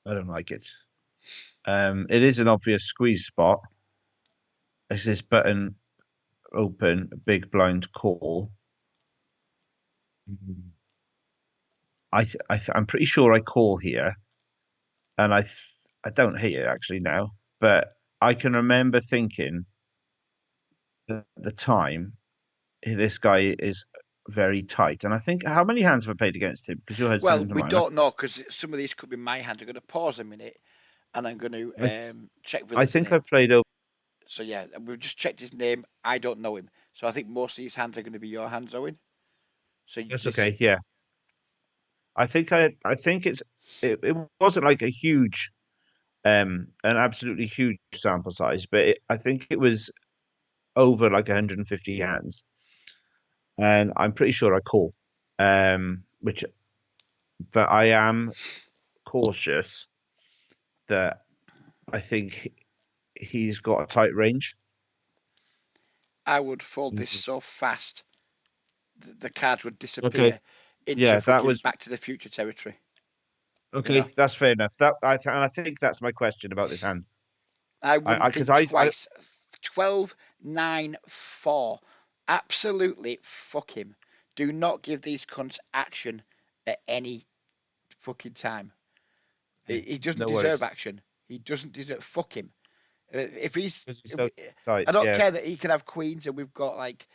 S2: I don't like it. It is an obvious squeeze spot. It's this button open, big blind call. Mhm. I'm pretty sure I call here, and I don't hate it actually now, but I can remember thinking at the time this guy is very tight, and I think how many hands have I played against him? Because your head's turned
S1: Well,
S2: into
S1: we
S2: mine. Huh?
S1: don't know because some of these could be my hand. I'm going to pause a minute and I'm going to check
S2: I
S1: Villa's
S2: think
S1: name.
S2: I've played over.
S1: So yeah, we've just checked his name. I don't know him, so I think most of these hands are going to be your hands, Owen. So
S2: That's
S1: this,
S2: okay. Yeah, I think it wasn't like a huge an absolutely huge sample size, but I think it was over like 150 hands, and I'm pretty sure I call. Which, but I am cautious that I think he's got a tight range.
S1: I would fold this
S2: Mhm.
S1: so fast the cards would
S2: Okay.
S1: disappear into
S2: Yeah, that
S1: fucking
S2: was
S1: Back to the Future territory. You know,
S2: okay. That's fair enough. And I think that's my question about this hand.
S1: I
S2: I
S1: wouldn't
S2: because
S1: think
S2: I
S1: twice. 12, 9, 4. Absolutely fuck him. Do not give these cunts action at any fucking time.
S2: okay,
S1: He doesn't
S2: no
S1: deserve
S2: worries
S1: action. He doesn't deserve. Fuck him. If he's,
S2: because he's
S1: if,
S2: so tight.
S1: I don't
S2: Yeah,
S1: care that he can have queens and we've got like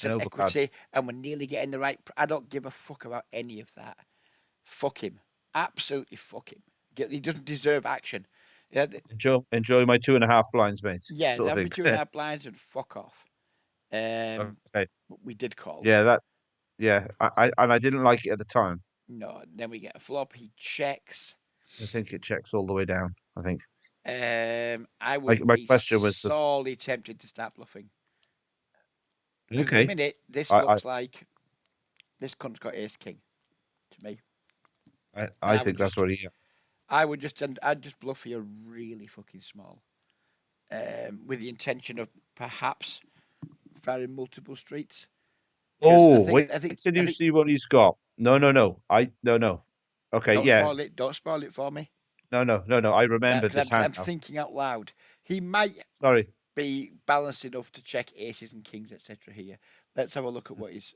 S2: an
S1: 30%
S2: overcard.
S1: equity and we're nearly getting the right. I don't give a fuck about any of that. Fuck him. Absolutely fuck him. He doesn't deserve action. Yeah,
S2: Enjoy my 2.5 blinds, mate.
S1: yeah.
S2: Sort
S1: Have
S2: of
S1: me two and a
S2: thing.
S1: half blinds and fuck off. Um,
S2: Okay.
S1: but we did call.
S2: Yeah, that. Yeah, I didn't like it at the time.
S1: No, then we get a flop. He checks.
S2: I think it checks all the way down. I think.
S1: I
S2: Like
S1: would
S2: my
S1: be
S2: question was the.
S1: sorely tempted to start bluffing because at the
S2: Okay.
S1: minute this
S2: I
S1: looks like this cunt's got ace king to me, and
S2: I think that's what he.
S1: I'd just bluff here really fucking small, with the intention of perhaps firing multiple streets because
S2: Oh, wait till
S1: I
S2: you
S1: think
S2: see what he's got. No, no, no. No. Okay, yeah.
S1: don't spoil it for me.
S2: No. I remember
S1: Because
S2: this hand
S1: I'm
S2: now.
S1: thinking out loud. He might
S2: Sorry.
S1: be balanced enough to check aces and kings, etc. Here. Let's have a look at what his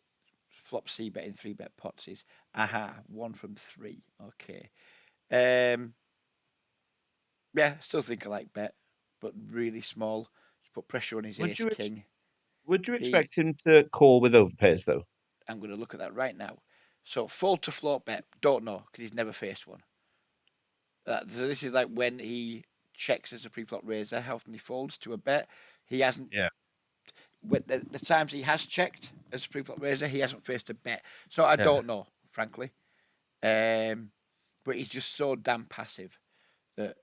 S1: flop C bet in 3-bet pots is. Aha, 1 from 3. Okay. Um, yeah, still think I like bet, but really small. Just put pressure on his
S2: Would
S1: ace
S2: you
S1: king.
S2: would you
S1: He,
S2: expect him to call with overpairs though?
S1: I'm going to look at that right now. So fold to float bet, don't know because he's never faced one. So this is like when he checks as a pre-flop raiser, how often he folds to a bet. He hasn't
S2: Yeah.
S1: with the times he has checked as a pre-flop raiser, he hasn't faced a bet. So I
S2: Yeah.
S1: don't know, frankly. Um, but he's just so damn passive that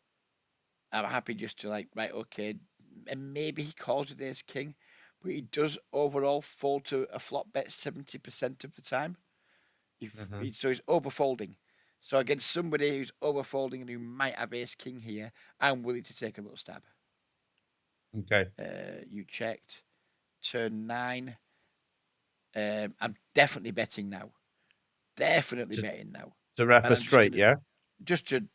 S1: I'm happy just to like, right, okay, and maybe he calls with ace king, but he does overall fold to a flop bet 70% of the time.
S2: Hmm.
S1: So he's overfolding. So against somebody who's overfolding and who might have ace king here, I'm willing to take a little stab.
S2: Okay.
S1: You checked turn 9. I'm definitely betting now. Definitely
S2: To
S1: betting now.
S2: wrap
S1: And
S2: us
S1: I'm just
S2: straight,
S1: gonna
S2: yeah?
S1: just to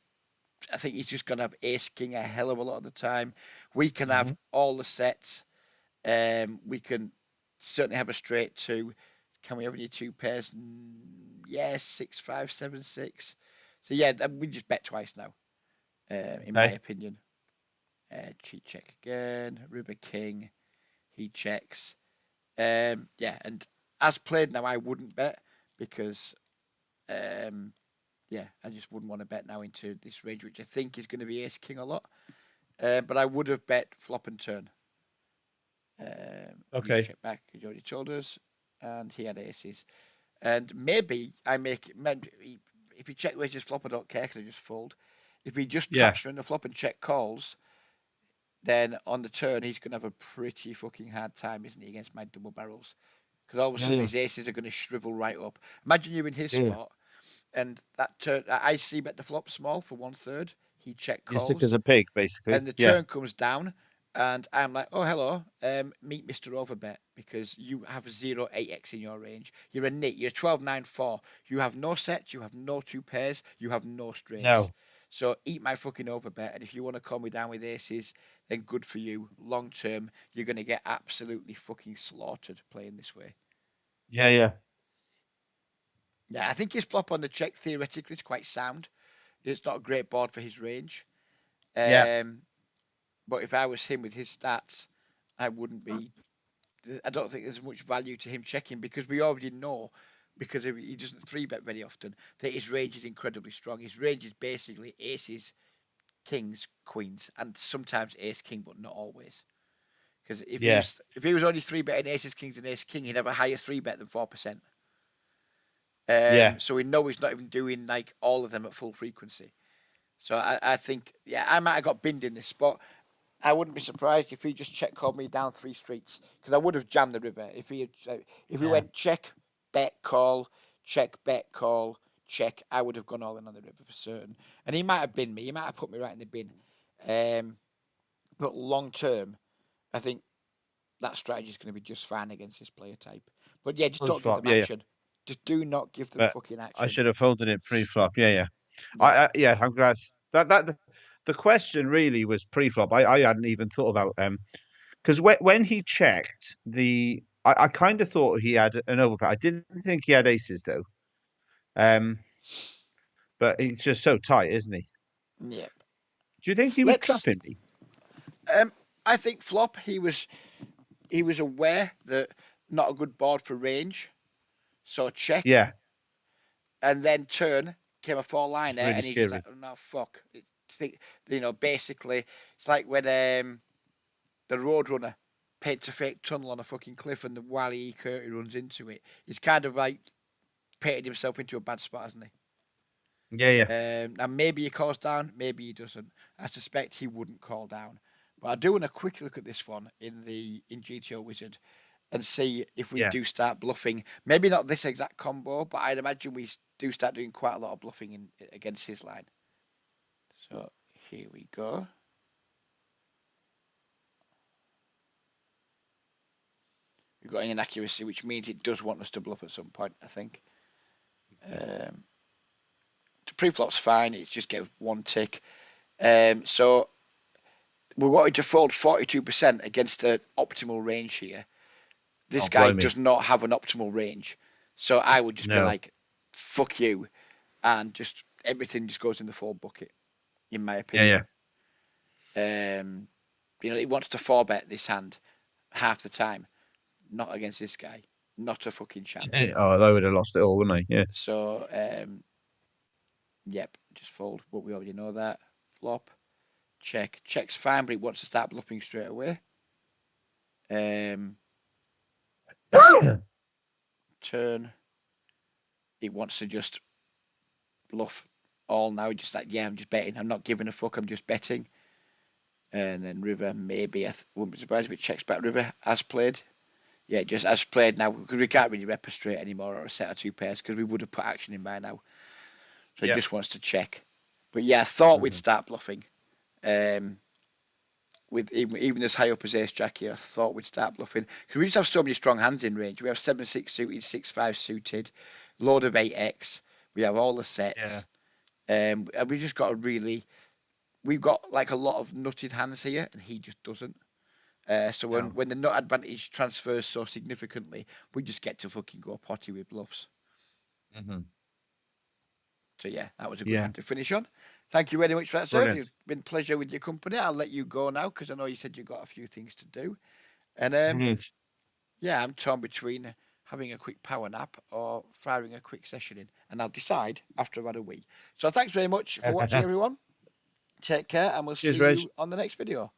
S1: I think he's just gonna have ace king a hell of a lot of the time. We can have
S2: Hmm.
S1: all the sets. We can certainly have a straight two. Can we have any two pairs? Yes, 6, 5, 7, 6. So yeah, we just bet twice now, in my
S2: Okay.
S1: opinion. Cheat check again. River king. He checks. Yeah, and as played now, I wouldn't bet because um, yeah, I just wouldn't want to bet now into this range, which I think is going to be ace king a lot. But I would have bet flop and turn. You
S2: Okay.
S1: check back because you already told us, and he had aces. And maybe I make it. If he check raises flop, I don't care because I just fold. If he just
S2: Yeah.
S1: traps me on the flop and check calls, then on the turn he's going to have a pretty fucking hard time, isn't he, against my double barrels? Because all of a
S2: Yeah,
S1: sudden
S2: yeah.
S1: his aces are going to shrivel right up. Imagine you're in his
S2: Yeah.
S1: spot and that turn I see bet the flop small for 1/3. He check
S2: You're sick as
S1: calls,
S2: a pig, basically.
S1: and the
S2: Yeah.
S1: turn comes down, and I'm like, oh hello, meet Mister Overbet because you have 0 8x in your range. You're a nit. You're 12 9 4. You have no sets. You have no two pairs. You have no straights.
S2: No.
S1: So eat my fucking overbet, and if you want to calm me down with aces, then good for you. Long term, you're gonna get absolutely fucking slaughtered playing this way.
S2: Yeah, yeah.
S1: Yeah, I think his flop on the check theoretically is quite sound. It's not a great board for his range.
S2: Yeah.
S1: Um, but if I was him with his stats, I wouldn't be. I don't think there's much value to him checking because we already know, because he doesn't three bet very often, that his range is incredibly strong. His range is basically aces, kings, queens, and sometimes ace king, but not always. Because
S2: Yeah.
S1: if he was only three betting aces, kings, and ace king, he'd have a higher three bet than 4%.
S2: Yeah.
S1: So we know he's not even doing like all of them at full frequency. So I think, yeah, I might have got binned in this spot. I wouldn't be surprised if he just check called me down 3 streets because I would have jammed the river if he
S2: Yeah.
S1: went check, bet, call, check, bet, call, check. I would have gone all in on the river for certain, and he might have binned me. He might have put me right in the bin. But long term, I think that strategy is going to be just fine against this player type. But yeah, just don't give
S2: Pre-flop.
S1: them
S2: Yeah, yeah.
S1: action. Just do not give them
S2: But
S1: fucking
S2: I
S1: action.
S2: should have folded it pre-flop. Yeah, yeah.
S1: Yeah.
S2: Yeah, I'm glad that the question really was pre-flop. I hadn't even thought about because when he checked I kind of thought he had an overpair. I didn't think he had aces though. Um, but he's just so tight, isn't he?
S1: Yep.
S2: Do you think he was
S1: Let's.
S2: trapping me?
S1: Um, I think flop. He was aware that not a good board for range, so check,
S2: Yeah,
S1: and then turn came a four
S2: it's
S1: liner,
S2: really
S1: and he's just like,
S2: scary.
S1: oh, no, fuck. Basically, it's like when the Roadrunner paints a fake tunnel on a fucking cliff, and while E. Curtis runs into it, he's kind of like painted himself into a bad spot, hasn't he?
S2: Yeah, yeah,
S1: And maybe he calls down, maybe he doesn't. I suspect he wouldn't call down. But I do want a quick look at this one in GTO Wizard and see if we
S2: yeah.
S1: do start bluffing. Maybe not this exact combo, but I'd imagine we do start doing quite a lot of bluffing against his line. So here we go. We've got an inaccuracy, which means it does want us to bluff at some point, I think. Um, the pre-flop's fine, it's just get one tick. So we're wanting to fold 42% against an optimal range here. This
S2: Oh,
S1: guy
S2: blimey.
S1: does not have an optimal range. So I would just be
S2: No.
S1: like, fuck you. And just everything just goes in the fold bucket, in my
S2: Yeah,
S1: opinion.
S2: yeah.
S1: He wants to four bet this hand half the time. Not against this guy. Not a fucking chance.
S2: Oh, I would have lost it all, wouldn't I? Yeah.
S1: So, yep, just fold. But we already know that. Flop. Check. Check's fine, but he wants to start bluffing straight away. Um, Turn. He wants to just bluff all now. Just like, yeah, I'm just betting. I'm not giving a fuck. I'm just betting. And then river, maybe. I wouldn't be surprised if it checks back river as played. Yeah, just as played now, because we can't really rep a straight anymore or a set of two pairs because we would have put action in by now. So he
S2: Yeah.
S1: just wants to check. But yeah, I thought we'd
S2: Hmm.
S1: start bluffing. Um, with even as high up as Ace Jack here, I thought we'd start bluffing because we just have so many strong hands in range. We have 7-6 suited, 6-5 suited, load of 8x. We have all the
S2: Yeah.
S1: sets. And we just got a really, we've got like a lot of nutted hands here, and he just doesn't. So
S2: No.
S1: when the nut advantage transfers so significantly, we just get to fucking go potty with bluffs.
S2: Hmm.
S1: So yeah, that was a good
S2: Yeah.
S1: hand to finish on. Thank you very much for that, sir.
S2: Brilliant.
S1: It's been a pleasure with your company. I'll let you go now because I know you said you got a few things to do. And
S2: Brilliant.
S1: yeah, I'm torn between having a quick power nap or firing a quick session in, and I'll decide after I've had a wee. So thanks very much for watching, everyone. Take care, and we'll see
S2: Cheers, Reg.
S1: you on the next video.